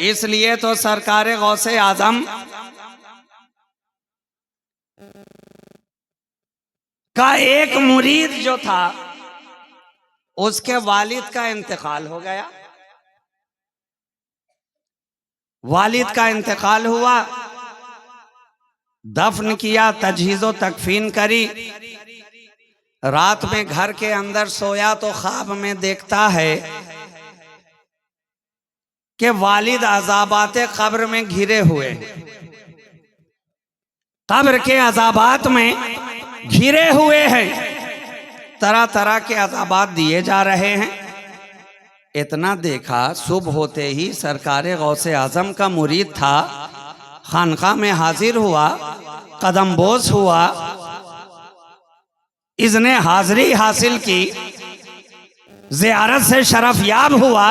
इसलिए तो सरकार गौसे आजम का एक मुरीद जो था उसके वालिद का इंतकाल हो गया, वालिद का इंतकाल हुआ, दफन किया, तजहीज़ो तकफीन करी। रात में घर के अंदर सोया तो ख्वाब में देखता है कि वालिद अज़ाबाते कब्र में घिरे हुए हैं, कब्र के अज़ाबात में घिरे हुए हैं, तरह तरह के अज़ाबात दिए जा रहे हैं। इतना देखा, सुबह होते ही सरकार गौसे आजम का मुरीद था, खानका में हाजिर हुआ, कदमबोस हुआ, इसने हाजिरी हासिल की, ज़ियारत से शरफयाब हुआ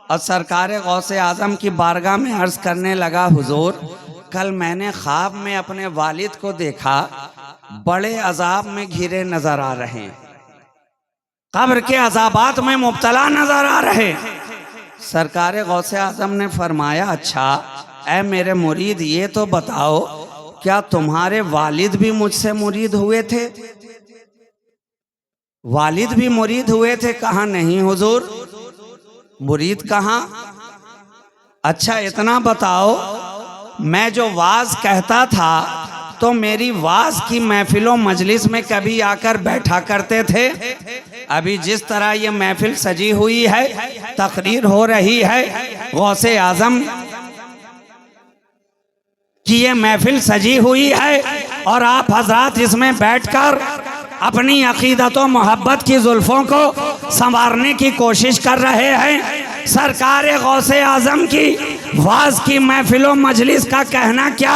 और सरकार गौसे आजम की बारगाह में अर्ज करने लगा, हुजूर कल मैंने ख्वाब में अपने वालिद को देखा, बड़े अजाब में घिरे नजर आ रहे हैं, कब्र के अजाबात में मुब्तला नजर आ रहे। सरकार गौसे आजम ने फरमाया, अच्छा ऐ मेरे मुरीद ये तो बताओ, क्या तुम्हारे वालिद भी मुझसे मुरीद हुए थे? वालिद भी मुरीद हुए थे? कहा नहीं हुजूर, मुरीद कहाँ? अच्छा इतना बताओ, मैं जो वाज कहता था तो मेरी वाज की महफिलों मजलिस में कभी आकर बैठा करते थे? अभी जिस तरह ये महफिल सजी हुई है, तकरीर हो रही है, गौसे आजम कि ये महफिल सजी हुई है और आप हजरात इसमें बैठकर अपनी अकीदत व मोहब्बत की जुल्फों को संवारने की कोशिश कर रहे हैं। सरकार गौसे आजम की वाज की महफिलों मजलिस का कहना क्या,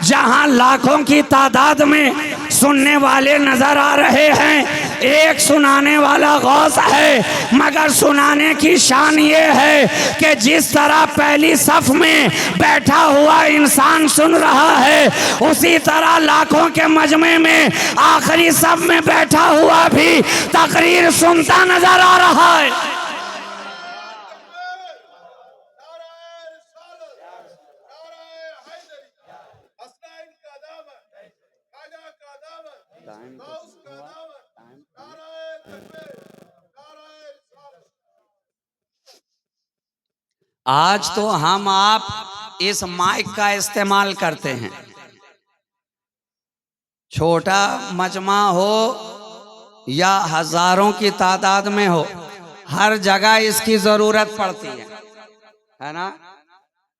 जहां लाखों की तादाद में सुनने वाले नजर आ रहे हैं, एक सुनाने वाला गौस है, मगर सुनाने की शान ये है कि जिस तरह पहली सफ में बैठा हुआ इंसान सुन रहा है, उसी तरह लाखों के मजमे में आखिरी सफ में बैठा हुआ भी तकरीर सुनता नजर आ रहा है। आज तो हम आप इस माइक का इस्तेमाल करते हैं, छोटा मजमा हो या हजारों की तादाद में हो, हर जगह इसकी जरूरत पड़ती है ना,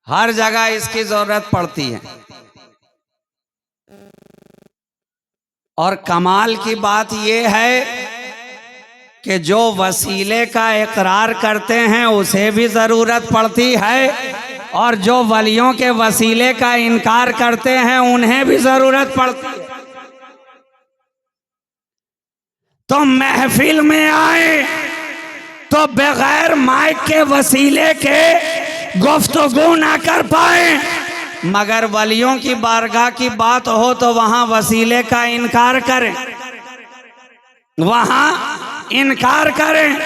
हर जगह इसकी जरूरत पड़ती है। और कमाल की बात यह है कि जो वसीले का इकरार करते हैं उसे भी जरूरत पड़ती है, और जो वलियों के वसीले का इनकार करते हैं उन्हें भी जरूरत पड़ती है। तो महफिल में आए तो बगैर माइक के वसीले के गुफ्तगू ना कर पाए, मगर वलियों की बारगाह की बात हो तो वहां वसीले का इनकार करें, वहां इनकार करें।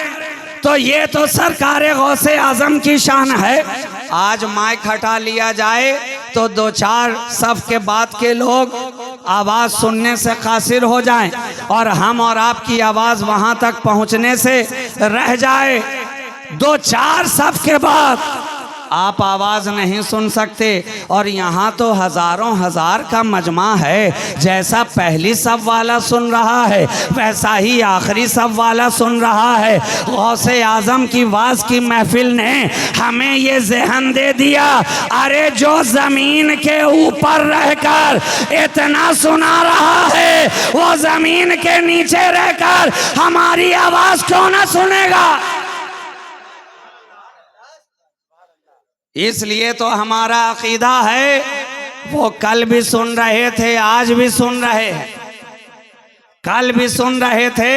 तो ये तो सरकार गौसे आजम की शान है। आज माइक हटा लिया जाए तो दो चार सफ के बाद के लोग आवाज सुनने से कासिर हो जाएं और हम और आपकी आवाज वहां तक पहुंचने से रह जाए। दो चार सफ के बाद आप आवाज नहीं सुन सकते और यहाँ तो हजारों हजार का मजमा है। जैसा पहली सफ वाला सुन रहा है वैसा ही आखिरी सफ वाला सुन रहा है। गौसे आजम की वाज की महफिल ने हमें ये ज़हन दे दिया, अरे जो जमीन के ऊपर रहकर इतना सुना रहा है वो जमीन के नीचे रहकर हमारी आवाज क्यों ना सुनेगा। इसलिए तो हमारा अकीदा है, वो कल भी सुन रहे थे आज भी सुन रहे हैं, कल भी सुन रहे थे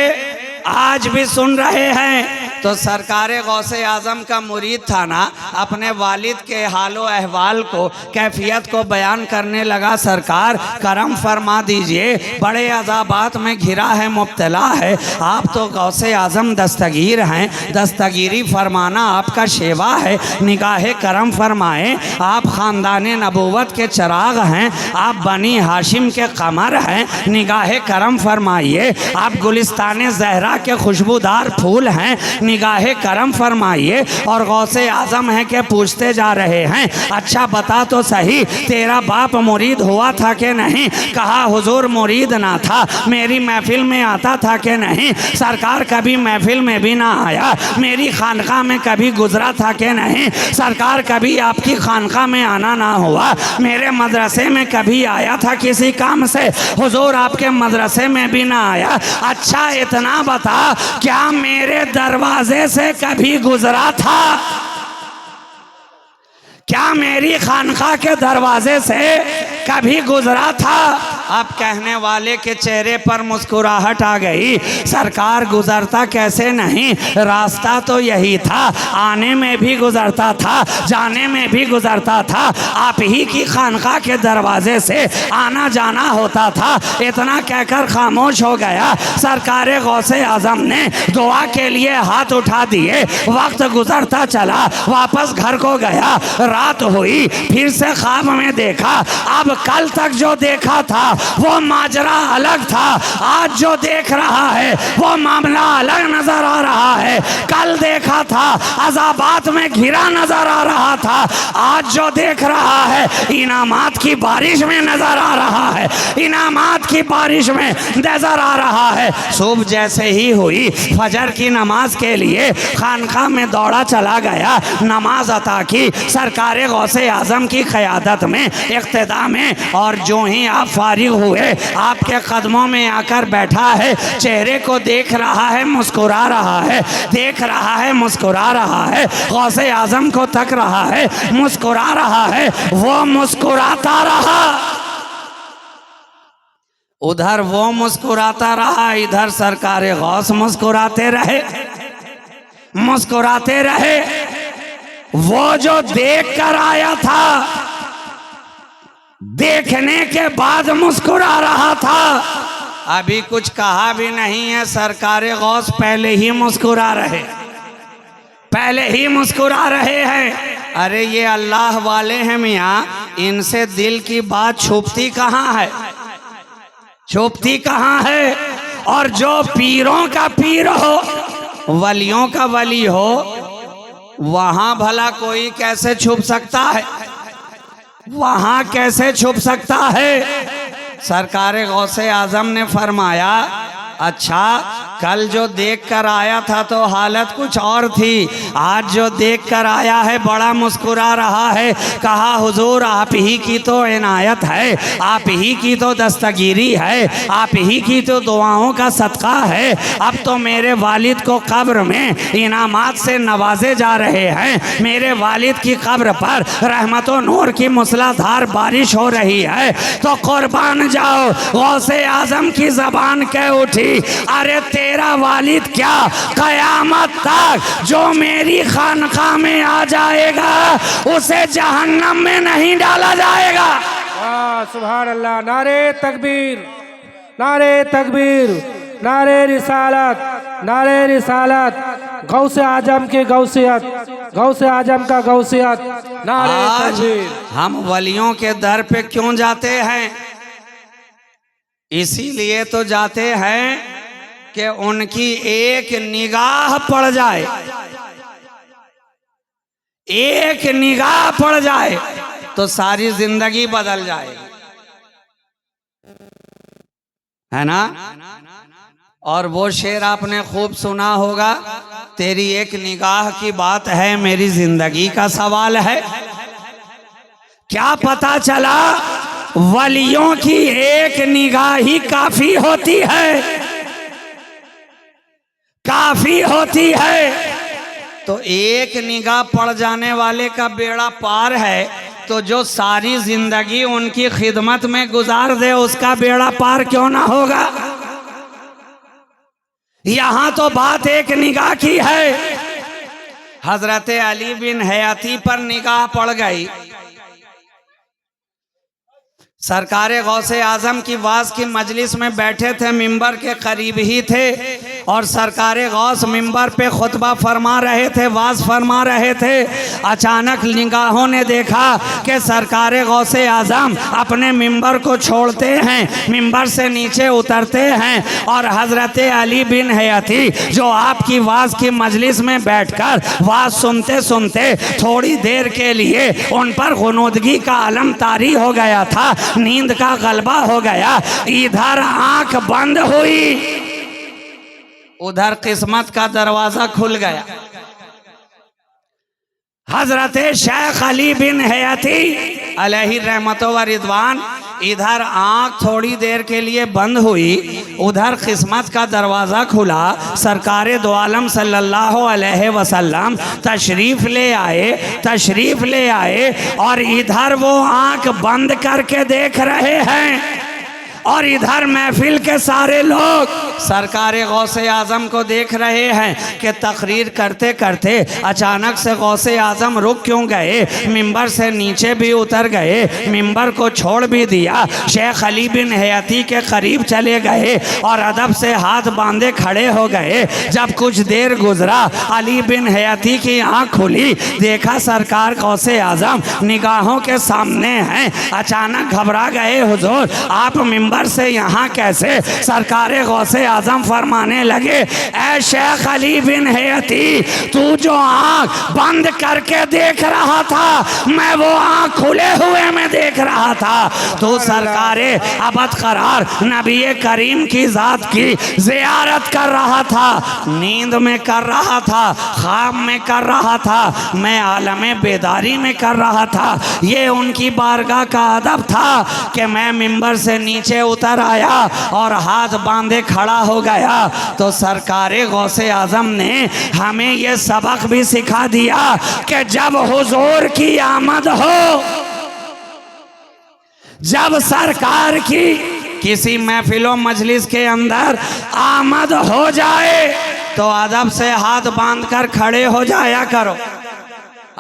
आज भी सुन रहे हैं। तो सरकारे गौसे आजम का मुरीद था ना, अपने वालिद के हालो अहवाल को कैफियत को बयान करने लगा, सरकार करम फरमा दीजिए, बड़े अज़ाबात में घिरा है मुब्तला है। आप तो गौसे आजम दस्तगीर हैं, दस्तगीरी फरमाना आपका शेवा है, निगाहे करम फरमाएं। आप ख़ानदान नबूवत के चिराग हैं, आप बनी हाशिम के कमर हैं, निगाहे करम फरमाइए। आप गुलिस्तान ज़हरा के खुशबूदार फूल हैं, निगाहे करम फरमाइए। और गौसे आजम है कि पूछते जा रहे हैं, अच्छा बता तो सही तेरा बाप मुरीद हुआ था कि नहीं। कहा हुजूर मुरीद ना था, मेरी महफिल में आता था कि नहीं। सरकार कभी महफिल में भी ना आया, मेरी खानका में कभी गुजरा था कि नहीं। सरकार कभी आपकी खानका में आना ना हुआ, मेरे मदरसे में कभी आया था किसी काम से, हुजूर आपके मदरसे में भी ना आया। अच्छा इतना बता, क्या मेरे दरवाजे से कभी गुजरा था? क्या मेरी खानका के दरवाजे से कभी गुजरा था? अब कहने वाले के चेहरे पर मुस्कुराहट आ गई, सरकार गुजरता कैसे नहीं, रास्ता तो यही था, आने में भी गुजरता था, जाने में भी गुजरता था, आप ही की खानका के दरवाजे से आना जाना होता था। इतना कहकर खामोश हो गया। सरकार गौसे आजम ने दुआ के लिए हाथ उठा दिए। वक्त गुजरता चला, वापस घर को गया, रात हुई, फिर से ख्वाब में देखा। अब कल तक जो देखा था वो माजरा अलग था, आज जो देख रहा है वो मामला अलग नजर आ रहा है। कल देखा था अज़ाबात में घिरा नजर आ रहा था, आज जो देख रहा है इनामात की बारिश में नजर आ रहा है, इनामात की बारिश में नजर आ रहा है। सुबह जैसे ही हुई फजर की नमाज के लिए खानका में दौड़ा चला गया, नमाज अता की सरकार गौसे आजम की क़यादत में, इक़्तिदा में। और जो ही आप फारिग हुए आपके कदमों में आकर बैठा है, चेहरे को देख रहा है, मुस्कुरा रहा है, देख रहा है, मुस्कुरा रहा है, गौसे आजम को तक रहा है, मुस्कुरा रहा है, वो मुस्कुराता रहा। उधर वो मुस्कुराता रहा, इधर सरकार गौस मुस्कुराते रहे, मुस्कुराते रहे। वो जो देख कर आया था, देखने के बाद मुस्कुरा रहा था, अभी कुछ कहा भी नहीं है, सरकार गौस पहले ही मुस्कुरा रहे, पहले ही मुस्कुरा रहे हैं। अरे ये अल्लाह वाले हैं मियाँ, इनसे दिल की बात छुपती कहाँ है, छुपती कहाँ है। और जो पीरों का पीर हो, वलियों का वली हो, वहां भला कोई कैसे छुप सकता है, वहां कैसे छुप सकता है। सरकार गौसे आजम ने फरमाया, अच्छा कल जो देख कर आया था तो हालत कुछ और थी, आज जो देख कर आया है बड़ा मुस्कुरा रहा है। कहा हुजूर आप ही की तो इनायत है, आप ही की तो दस्तगीरी है, आप ही की तो दुआओं का सदका है। अब तो मेरे वालिद को कब्र में इनामात से नवाजे जा रहे हैं, मेरे वालिद की कब्र पर रहमत व नूर की मूसलाधार बारिश हो रही है। तो कुर्बान जाओ, गौसे आजम की ज़बान कह उठी, अरे तेरा वालिद क्या कयामत तक जो मेरी खानका में आ जाएगा उसे जहन्नम में नहीं डाला जाएगा। सुभान अल्लाह। नारे तकबीर, नारे तकबीर, नारे रिसालत, नारे रिसालत, गौसे आजम की गौसियत, गौसे आजम का गौसियत। नारे आज तकबीर। हम वलियों के दर पे क्यों जाते हैं? इसीलिए तो जाते हैं कि उनकी एक निगाह पड़ जाए, एक निगाह पड़ जाए तो सारी जिंदगी बदल जाए, है ना? और वो शेर आपने खूब सुना होगा, तेरी एक निगाह की बात है, मेरी जिंदगी का सवाल है। क्या पता चला वलियों की एक निगाह ही काफी होती है, काफी होती है। तो एक निगाह पड़ जाने वाले का बेड़ा पार है, तो जो सारी जिंदगी उनकी खिदमत में गुजार दे उसका बेड़ा पार क्यों ना होगा? यहां तो बात एक निगाह की है। हजरत अली बिन हयाती पर निगाह पड़ गई। सरकारे गौसे आजम की वाज की मजलिस में बैठे थे, मिंबर के करीब ही थे, और सरकारे गौस मिंबर पे खुतबा फरमा रहे थे, वाज फरमा रहे थे। अचानक निगाहों ने देखा कि सरकारे गौसे आजम अपने मिंबर को छोड़ते हैं, मिंबर से नीचे उतरते हैं, और हजरत अली बिन हयाती जो आपकी वाज की मजलिस में बैठकर वाज सुनते सुनते थोड़ी देर के लिए उन पर गुनूदगी का अलम तारी हो गया था, नींद का गलबा हो गया। इधर आंख बंद हुई, उधर किस्मत का दरवाजा खुल गया। हजरत शेख अली बिन हयाती अलैहि रहमतो व रिदवान, इधर आंख थोड़ी देर के लिए बंद हुई, उधर किस्मत का दरवाज़ा खुला। सरकारे दो आलम सल्लल्लाहु अलैहि वसल्लम तशरीफ़ ले आए, तशरीफ़ ले आए, और इधर वो आंख बंद करके देख रहे हैं, और इधर महफिल के सारे लोग सरकारे गौसे आज़म को देख रहे हैं कि तकरीर करते करते अचानक से गौसे आज़म रुक क्यों गए, मिंबर से नीचे भी उतर गए, मिंबर को छोड़ भी दिया, शेख अली बिन हयाती के करीब चले गए और अदब से हाथ बांधे खड़े हो गए। जब कुछ देर गुजरा, अली बिन हयाती की आँख खुली, देखा सरकार गौसे आज़म निगाहों के सामने हैं। अचानक घबरा गए, हुजूर आप मिंबर से यहाँ कैसे? सरकारे गौसे आजम फरमाने लगे, ऐ शेख अली बिन हयाती, तू जो आँख बंद करके देख रहा था, मैं वो आँख खुले हुए में देख रहा था। तू सरकारे अबद करार नबी करीम की जात की जियारत कर रहा था, नींद में कर रहा था, ख्वाब में कर रहा था, मैं आलम बेदारी में कर रहा था। ये उनकी बारगाह का अदब था कि मैं मिंबर से नीचे उतर आया और हाथ बांधे खड़ा हो गया। तो सरकारे गौसे आजम ने हमें ये सबक भी सिखा दिया कि जब हुजूर की आमद हो, जब सरकार की किसी महफिलों मजलिस के अंदर आमद हो जाए तो अदब से हाथ बांधकर खड़े हो जाया करो,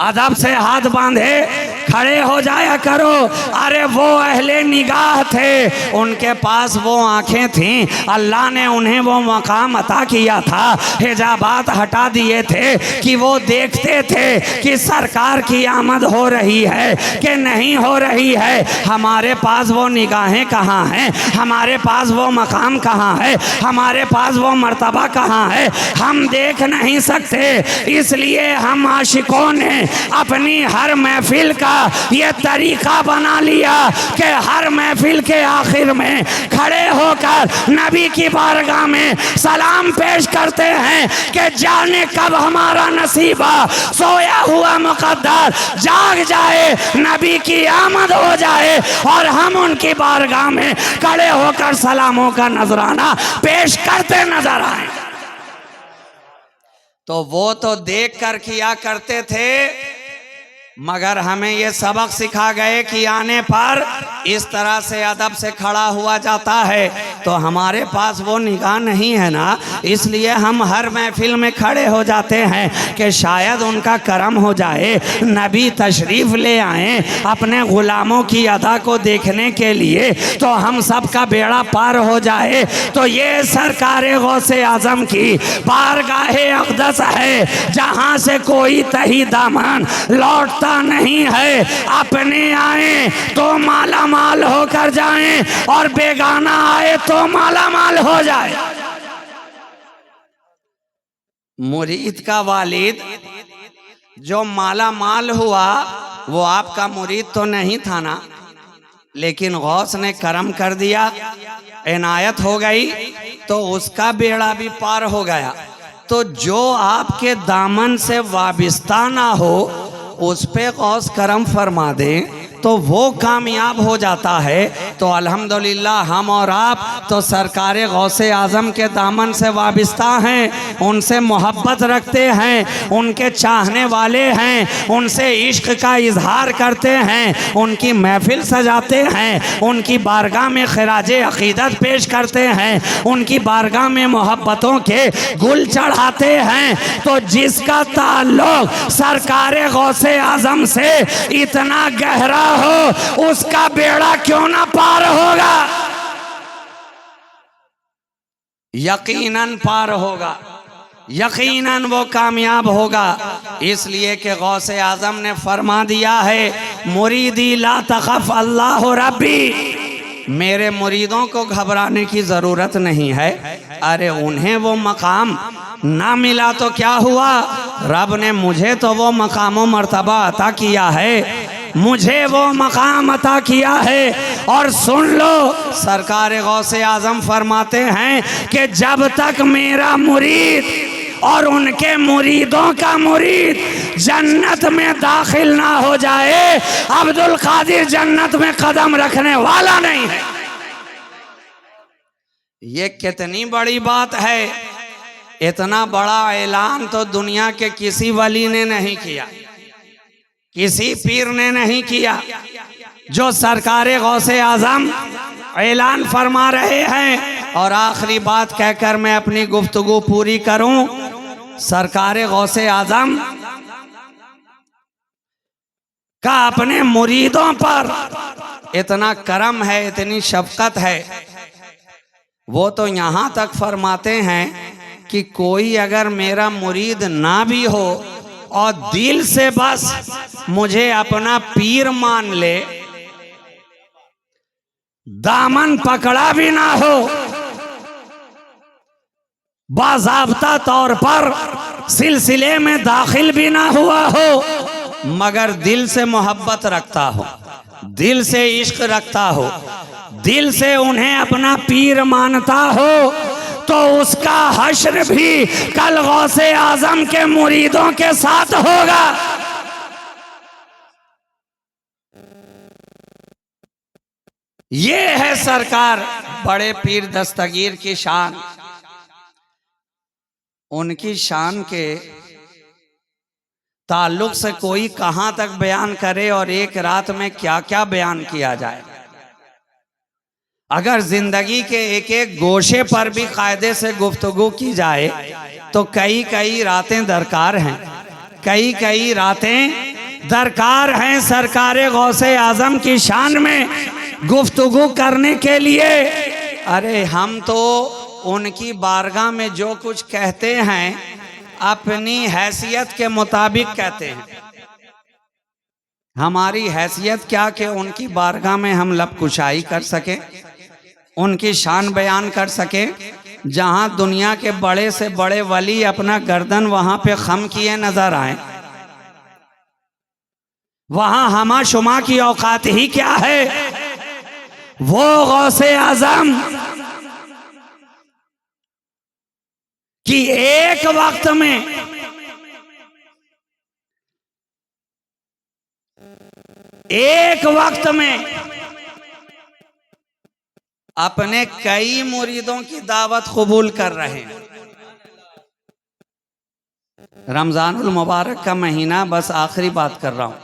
अदब से हाथ बांधे खड़े हो जाया करो। अरे वो अहले निगाह थे, उनके पास वो आंखें थीं, अल्लाह ने उन्हें वो मकाम अता किया था, हिजाबात हटा दिए थे कि वो देखते थे कि सरकार की आमद हो रही है कि नहीं हो रही है। हमारे पास वो निगाहें कहाँ हैं, हमारे पास वो मकाम कहाँ है, हमारे पास वो मर्तबा कहाँ है, हम देख नहीं सकते। इसलिए हम आशिकों ने अपनी हर महफिल का ये तरीका बना लिया कि हर महफिल के आखिर में खड़े होकर नबी की बारगाह में सलाम पेश करते हैं कि जाने कब हमारा नसीबा सोया हुआ मुकद्दर जाग जाए, नबी की आमद हो जाए और हम उनकी बारगाह में खड़े होकर सलामों का नजराना पेश करते नजर आए। तो वो तो देख कर किया करते थे मगर हमें ये सबक सिखा गए कि आने पर इस तरह से अदब से खड़ा हुआ जाता है। तो हमारे पास वो निगाह नहीं है ना, इसलिए हम हर महफिल में खड़े हो जाते हैं कि शायद उनका करम हो जाए, नबी तशरीफ़ ले आए अपने ग़ुलामों की अदा को देखने के लिए, तो हम सब का बेड़ा पार हो जाए। तो ये सरकार गौसे आज़म की बारगाहे अक़दस है, जहाँ से कोई तही दामन लौटता नहीं है। अपने आए तो माला माल होकर जाएं और बेगाना आए तो माला माल हो जाए। मुरीद का वालिद जो माला माल हुआ वो आपका मुरीद तो नहीं था ना, लेकिन गौस ने करम कर दिया, इनायत हो गई, तो उसका बेड़ा भी पार हो गया। तो जो आपके दामन से वाबिस्ता ना हो उस पे गौस करम फरमा दे तो वो कामयाब हो जाता है। तो अल्हम्दुलिल्लाह हम और आप तो सरकार गौसे आज़म के दामन से वाबिस्ता हैं, उनसे मोहब्बत रखते हैं, उनके चाहने वाले हैं, उनसे इश्क का इजहार करते हैं, उनकी महफिल सजाते हैं, उनकी बारगाह में खिराजे अक़ीदत पेश करते हैं, उनकी बारगाह में मोहब्बतों के गुल चढ़ाते हैं। तो जिसका ताल्लुक़ सरकार गौसे आज़म से इतना गहरा हो उसका बेड़ा क्यों ना पार होगा? यकीनन पार होगा, यकीनन वो कामयाब होगा। इसलिए कि गौसे आज़म ने फरमा दिया है, मुरीदी ला तखफ अल्लाह रब्बी, मेरे मुरीदों को घबराने की ज़रूरत नहीं है। अरे उन्हें वो मकाम ना मिला तो क्या हुआ, रब ने मुझे तो वो मकाम व मर्तबा अता किया है, मुझे वो मकाम अता किया है। और सुन लो, सरकार गौसे आज़म फरमाते हैं कि जब तक मेरा मुरीद और उनके मुरीदों का मुरीद जन्नत में दाखिल ना हो जाए, अब्दुल कादिर जन्नत में कदम रखने वाला नहीं है। ये कितनी बड़ी बात है। इतना बड़ा ऐलान तो दुनिया के किसी वली ने नहीं किया, किसी पीर ने नहीं किया, जो सरकार गौसे आज़म ऐलान फरमा रहे हैं। और आखिरी बात कहकर मैं अपनी गुफ्तगू पूरी करूं, सरकार गौसे आज़म का अपने मुरीदों पर इतना करम है, इतनी शफकत है, वो तो यहाँ तक फरमाते हैं कि कोई अगर मेरा मुरीद ना भी हो और दिल से बस मुझे अपना पीर मान ले, दामन पकड़ा भी ना हो, बाज़ाब्ता तौर पर सिलसिले में दाखिल भी ना हुआ हो, मगर दिल से मोहब्बत रखता हो, दिल से इश्क रखता हो, दिल से उन्हें अपना पीर मानता हो, तो उसका हश्र भी कल गौसे आज़म के मुरीदों के साथ होगा। ये है सरकार बड़े पीर दस्तगीर की शान। उनकी शान के ताल्लुक से कोई कहां तक बयान करे और एक रात में क्या क्या बयान किया जाए। अगर जिंदगी के एक एक गोशे पर भी कायदे से गुफ्तगू की जाए तो कई कई रातें दरकार हैं, कई कई रातें दरकार हैं सरकार गौसे आज़म की शान में गुफ्तगू करने के लिए। अरे हम तो उनकी बारगाह में जो कुछ कहते हैं अपनी हैसियत के मुताबिक कहते हैं। हमारी हैसियत क्या कि उनकी बारगाह में हम लब कुशाई कर सकें, उनकी शान बयान कर सकें। जहां दुनिया के बड़े से बड़े वली अपना गर्दन वहां पे खम किए नजर आए, वहां हमा शुमा की औकात ही क्या है। वो गौसे आज़म कि एक वक्त में अपने कई मुरीदों की दावत कबूल कर रहे हैं। रमजानुल मुबारक का महीना, बस आखिरी बात कर रहा हूं,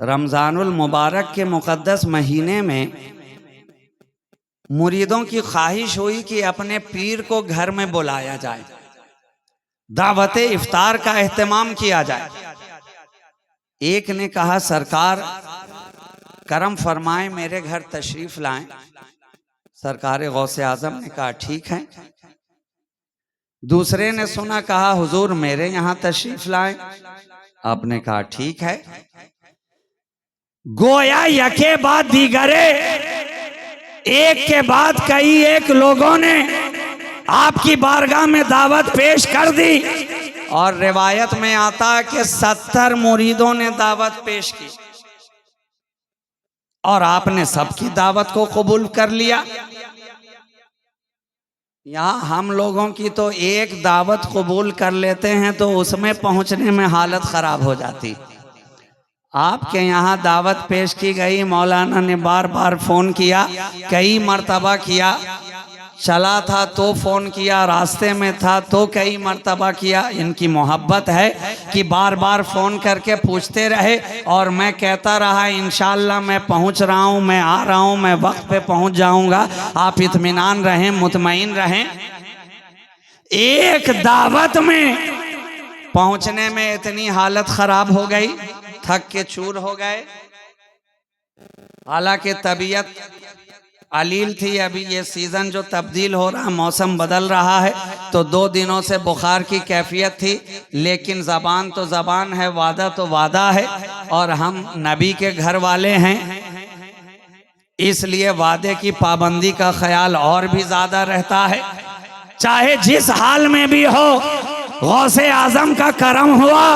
रमज़ानुल मुबारक के मुक़द्दस महीने में मुरीदों की ख्वाहिश हुई कि अपने पीर को घर में बुलाया जाए, दावत इफ्तार का एहतमाम किया जाए। एक ने कहा सरकार करम फरमाएं, मेरे घर तशरीफ लाएं। सरकार गौसे आजम ने कहा ठीक है। दूसरे ने सुना, कहा हुजूर मेरे यहाँ तशरीफ लाएं। आपने कहा ठीक है। गोया यके बाद दीगरे, एक के बाद कई एक लोगों ने आपकी बारगाह में दावत पेश कर दी और रिवायत में आता है कि 70 मुरीदों ने दावत पेश की और आपने सबकी दावत को कबूल कर लिया। यहाँ हम लोगों की तो एक दावत कबूल कर लेते हैं तो उसमें पहुंचने में हालत खराब हो जाती। आपके यहाँ दावत पेश की गई, मौलाना ने बार बार फोन किया, कई मर्तबा किया, चला था तो फोन किया, रास्ते में था तो कई मर्तबा किया। इनकी मोहब्बत है कि बार बार फोन करके पूछते रहे और मैं कहता रहा इंशाअल्लाह मैं पहुंच रहा हूं, मैं आ रहा हूं, मैं वक्त पे पहुंच जाऊंगा, आप इत्मीनान रहें, मुतमईन रहें। एक दावत में पहुंचने में इतनी हालत खराब हो गई, थक के चूर हो गए। हालांकि तबीयत अलील थी, अभी ये सीज़न जो तब्दील हो रहा, मौसम बदल रहा है, तो 2 दिनों से बुखार की कैफियत थी। लेकिन ज़बान तो ज़बान है, वादा तो वादा है, और हम नबी के घर वाले हैं, इसलिए वादे की पाबंदी का ख्याल और भी ज़्यादा रहता है। चाहे जिस हाल में भी हो, गौसे आज़म का करम हुआ,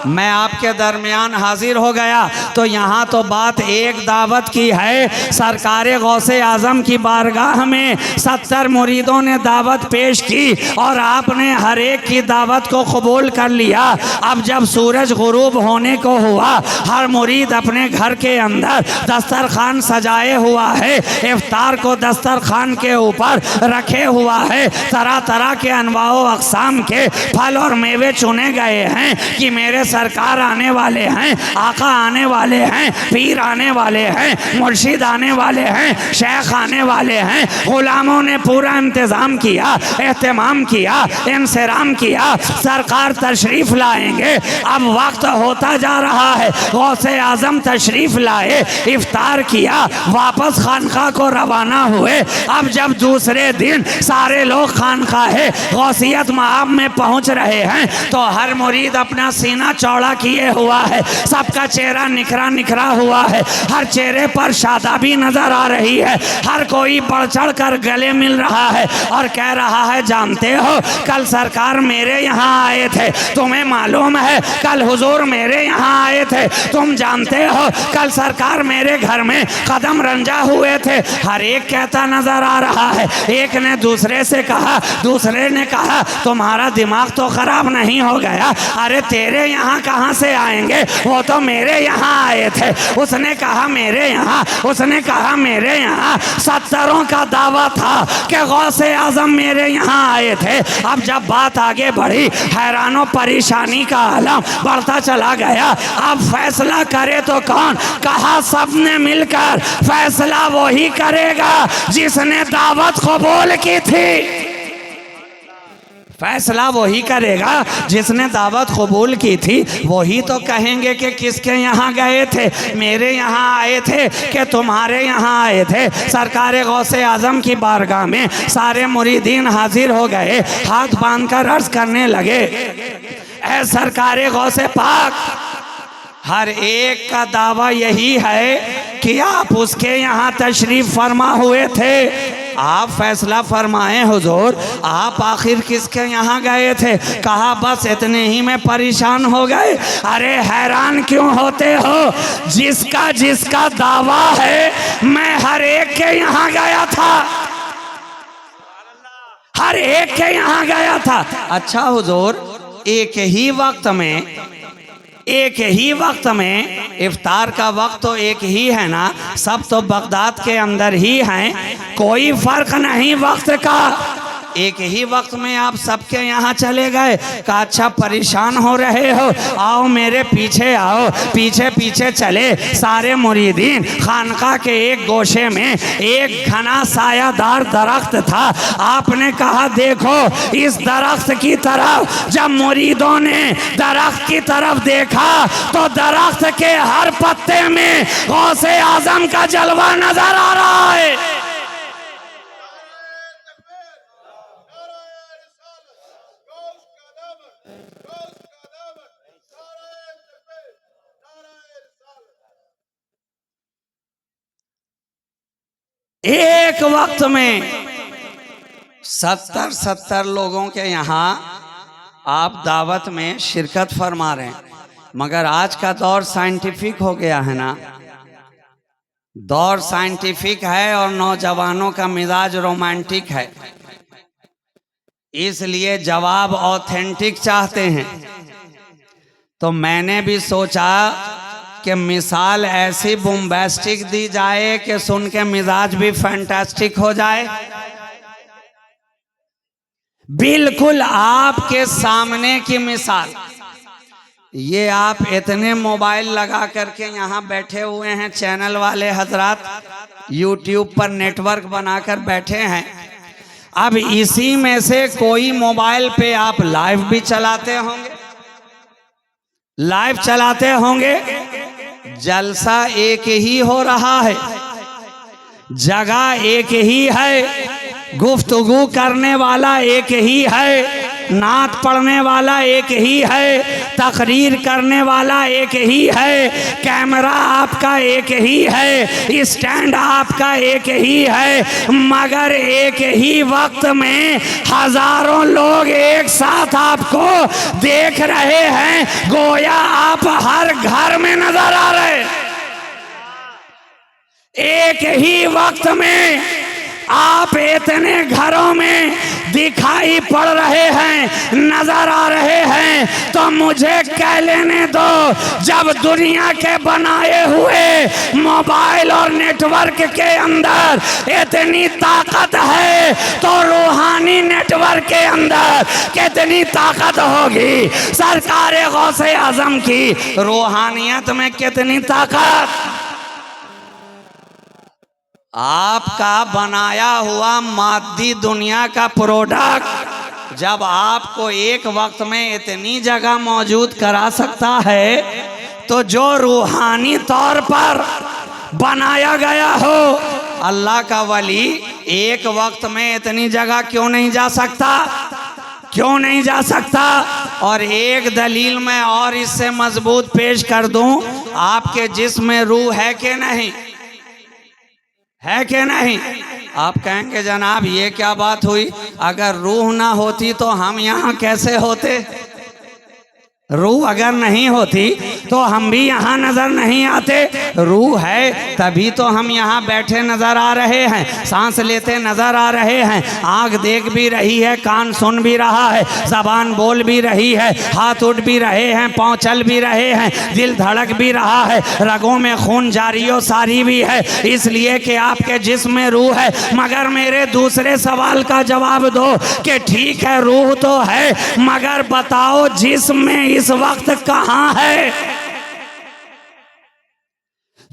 मैं आपके दरमियान हाजिर हो गया। तो यहाँ तो बात एक दावत की है। सरकार गौसे आज़म की बारगाह में 70 मुरीदों ने दावत पेश की और आपने हर एक की दावत को कबूल कर लिया। अब जब सूरज गुरूब होने को हुआ, हर मुरीद अपने घर के अंदर दस्तरखान सजाए हुआ है, इफ्तार को दस्तरखान के ऊपर रखे हुआ है, तरह तरह के अनवाओ अक़साम के फल और मेवे चुने गए हैं कि मेरे सरकार आने वाले हैं, आका आने वाले हैं, पीर आने वाले हैं, मुर्शिद आने वाले हैं, शेख आने वाले हैं। गुलामों ने पूरा इंतज़ाम किया, एहतमाम किया, इंसराम किया, सरकार तशरीफ लाएंगे। अब वक्त होता जा रहा है, गौसे आज़म तशरीफ लाए, इफ्तार किया, वापस खानका को रवाना हुए। अब जब दूसरे दिन सारे लोग खानकाहे गौसियत मआब में पहुंच रहे हैं तो हर मुरीद अपना सीना चौड़ा किए हुआ है, सबका चेहरा निखरा निखरा हुआ है, हर चेहरे पर शादाबी नजर आ रही है, हर कोई बढ़ चढ़ कर गले मिल रहा है और कह रहा है जानते हो कल सरकार मेरे यहाँ आए थे, तुम्हें मालूम है कल हुजूर मेरे यहाँ आए थे, तुम जानते हो कल सरकार मेरे घर में कदम रंजा हुए थे। हर एक कहता नजर आ रहा है। एक ने दूसरे से कहा, दूसरे ने कहा तुम्हारा दिमाग तो खराब नहीं हो गया, अरे तेरे यहाँ कहाँ से आएंगे, वो तो मेरे यहाँ आए थे। उसने कहा मेरे यहाँ, उसने कहा मेरे यहाँ। 70 का दावा था कि गौसे आज़म मेरे यहाँ आए थे। अब जब बात आगे बढ़ी, हैरानो परेशानी का आलम बढ़ता चला गया। अब फैसला करे तो कौन? कहा सबने मिलकर फैसला वही करेगा जिसने दावत कबूल की थी। फैसला वही करेगा जिसने दावत कबूल की थी। वही तो कहेंगे कि किसके यहाँ गए थे, मेरे यहाँ आए थे कि तुम्हारे यहाँ आए थे। सरकार गौसे आज़म की बारगाह में सारे मुरीदीन हाजिर हो गए, हाथ बांधकर अर्ज करने लगे, ऐ सरकार गौसे पाक, हर एक का दावा यही है कि आप उसके यहाँ तशरीफ फरमा हुए थे। आप फैसला फरमाएं हुजूर, आप आखिर किसके यहाँ गए थे? कहा बस इतने ही में परेशान हो गए। अरे हैरान क्यों होते हो? जिसका जिसका दावा है, मैं हर एक के यहाँ गया था, हर एक के यहाँ गया था। अच्छा हुजूर, एक ही वक्त में इफ्तार का वक्त तो एक ही है ना, सब तो बगदाद के अंदर ही हैं, कोई फर्क नहीं वक्त का। एक ही वक्त में आप सबके यहाँ चले गए। कहा अच्छा परेशान हो रहे हो, आओ मेरे पीछे आओ। पीछे पीछे चले सारे मुरीदीन। खानका के एक गोशे में एक घना सायादार दरख्त था। आपने कहा देखो इस दरख्त की तरफ। जब मुरीदों ने दरख्त की तरफ देखा तो दरख्त के हर पत्ते में गौसे आजम का जलवा नजर आ रहा है। एक वक्त में 70 लोगों के यहाँ आप दावत में शिरकत फरमा रहे हैं। मगर आज का दौर साइंटिफिक हो गया है ना, दौर साइंटिफिक है और नौजवानों का मिजाज रोमांटिक है, इसलिए जवाब ऑथेंटिक चाहते हैं। तो मैंने भी सोचा कि मिसाल ऐसी बॉम्बास्टिक दी जाए कि सुन के मिजाज भी फैंटास्टिक हो जाए। बिल्कुल आपके सामने की मिसाल। ये आप इतने मोबाइल लगा करके यहाँ बैठे हुए हैं, चैनल वाले हजरात यूट्यूब पर नेटवर्क बनाकर बैठे हैं। अब इसी में से कोई मोबाइल पे आप लाइव भी चलाते होंगे, लाइव चलाते होंगे। जलसा एक ही हो रहा है, जगह एक ही है, गुफ्तगू करने वाला एक ही है, नात पढ़ने वाला एक ही है, तकरीर करने वाला एक ही है, कैमरा आपका एक ही है, स्टैंड आपका एक ही है। मगर एक ही वक्त में हजारों लोग एक साथ आपको देख रहे हैं, गोया आप हर घर में नजर आ रहे। एक ही वक्त में आप इतने घरों में दिखाई पड़ रहे हैं, नजर आ रहे हैं। तो मुझे कह लेने दो, जब दुनिया के बनाए हुए मोबाइल और नेटवर्क के अंदर इतनी ताकत है तो रूहानी नेटवर्क के अंदर कितनी ताकत होगी। सरकार गौसे आजम की रूहानियत में कितनी ताकत। आपका बनाया हुआ मादी दुनिया का प्रोडक्ट जब आपको एक वक्त में इतनी जगह मौजूद करा सकता है, तो जो रूहानी तौर पर बनाया गया हो अल्लाह का वली एक वक्त में इतनी जगह क्यों नहीं जा सकता, क्यों नहीं जा सकता। और एक दलील मैं और इससे मजबूत पेश कर दूं, आपके जिस्म में रूह है कि नहीं, है कि नहीं। आप कहेंगे जनाब ये क्या बात हुई, अगर रूह ना होती तो हम यहाँ कैसे होते। रूह अगर नहीं होती तो हम भी यहाँ नजर नहीं आते। रूह है तभी तो हम यहाँ बैठे नजर आ रहे हैं, सांस लेते नजर आ रहे हैं, आँख देख भी रही है, कान सुन भी रहा है, जबान बोल भी रही है, हाथ उठ भी रहे हैं, पाँव चल भी रहे हैं, दिल धड़क भी रहा है, रगों में खून जारियो सारी भी है, इसलिए कि आपके जिस्म में रूह है। मगर मेरे दूसरे सवाल का जवाब दो कि ठीक है रूह तो है, मगर बताओ जिस्म में इस वक्त कहां है।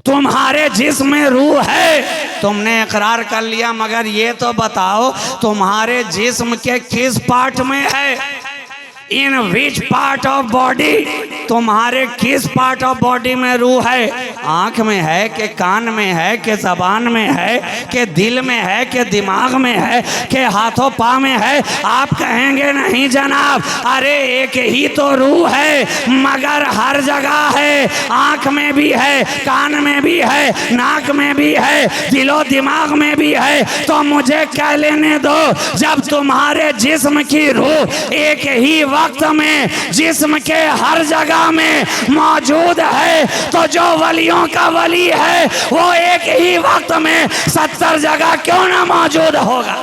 तुम्हारे जिस्म में रूह है, तुमने इकरार कर लिया, मगर ये तो बताओ तुम्हारे जिस्म के किस पार्ट में है, इन विच पार्ट ऑफ बॉडी, तुम्हारे किस पार्ट ऑफ बॉडी में रूह है। आंख में है कि कान में है कि जबान में है कि दिल में है कि दिमाग में है कि हाथों पाँव में है। आप कहेंगे नहीं जनाब, अरे एक ही तो रूह है, मगर हर जगह है, आंख में भी है, कान में भी है, नाक में भी है, दिलो दिमाग में भी है। तो मुझे कह लेने दो, जब तुम्हारे जिस्म की रूह एक ही वक्त में जिस्म के हर जगह में मौजूद है, तो जो वलियों का वली है वो एक ही वक्त में 70 जगह क्यों ना मौजूद होगा।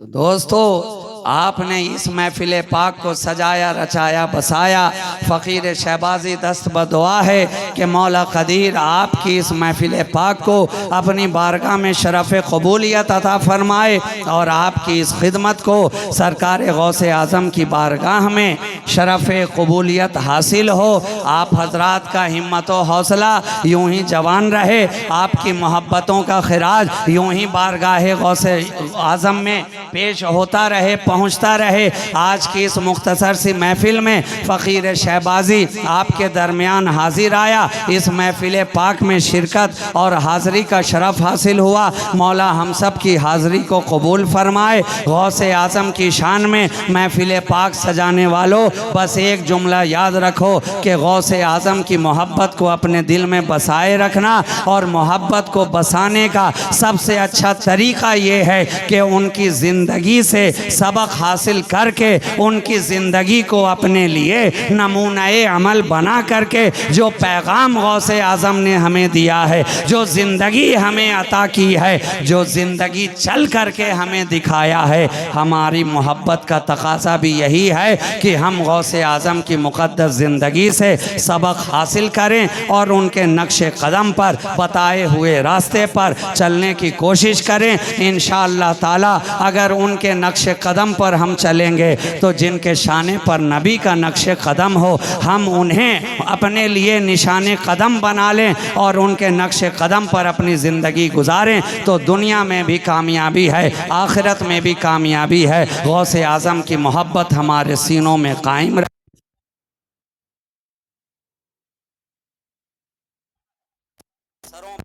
तो दोस्तों आपने इस महफिल पाक को सजाया रचाया बसाया। फ़कीर शहबाजी दस्त बदुआ है कि मौला क़दीर आपकी इस महफिल पाक को अपनी बारगाह में शरफ़ क़बूलियत अता फ़रमाए और आपकी इस खिदमत को सरकार गौसे आज़म की बारगाह में शरफ़ क़बूलियत हासिल हो। आप हजरात का हिम्मत व हौसला यूँ ही जवान रहे, आपकी मोहब्बतों का खिराज यूँ ही बारगाह गौसे आज़म में पेश होता रहे, पहुँचता रहे। आज की इस मुख्तसर सी महफिल में फ़कीर शहबाजी आपके दरमियान हाजिर आया। इस महफिल पाक में शिरकत और हाज़री का शरफ़ हासिल हुआ। मौला हम सब की हाज़री को कबूल फ़रमाए। गौसे आज़म की शान में महफिल पाक सजाने वालों, बस एक जुमला याद रखो कि गौसे आज़म की मोहब्बत को अपने दिल में बसाए रखना, और मोहब्बत को बसाने का सबसे अच्छा तरीक़ा ये है कि उनकी ज़िंदगी से सबक हासिल करके उनकी ज़िंदगी को अपने लिए नमूने अमल बना करके जो पैगाम गौसे आज़म ने हमें दिया है, जो ज़िंदगी हमें अता की है, जो ज़िंदगी चल करके हमें दिखाया है, हमारी मोहब्बत का तकाज़ा भी यही है कि हम गौसे आज़म की मुक़द्दस ज़िंदगी से सबक हासिल करें और उनके नक्शे कदम पर बताए हुए रास्ते पर चलने की कोशिश करें। इंशाअल्लाह ताला अगर उनके नक्शे कदम पर हम चलेंगे तो जिनके शाने पर नबी का नक्शे कदम हो, हम उन्हें अपने लिए निशाने कदम बना लें और उनके नक्शे कदम पर अपनी ज़िंदगी गुजारें, तो दुनिया में भी कामयाबी है, आखिरत में भी कामयाबी है। गौसे आज़म की मोहब्बत हमारे सीनों में कायम रहे।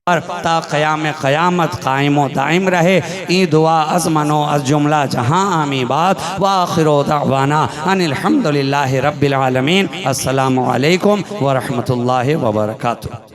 ता क़याम क़यामत कायम व दाइम रहे। ई दुआ अज़मनो अज़ जुमला जहाँ आमी बात व आखिरो दावाना अनिल हम्दुलिल्लाहि रब्बिल आलमीन। अस्सलामु अलैकुम व रहमतुल्लाहि व बरकातुहू।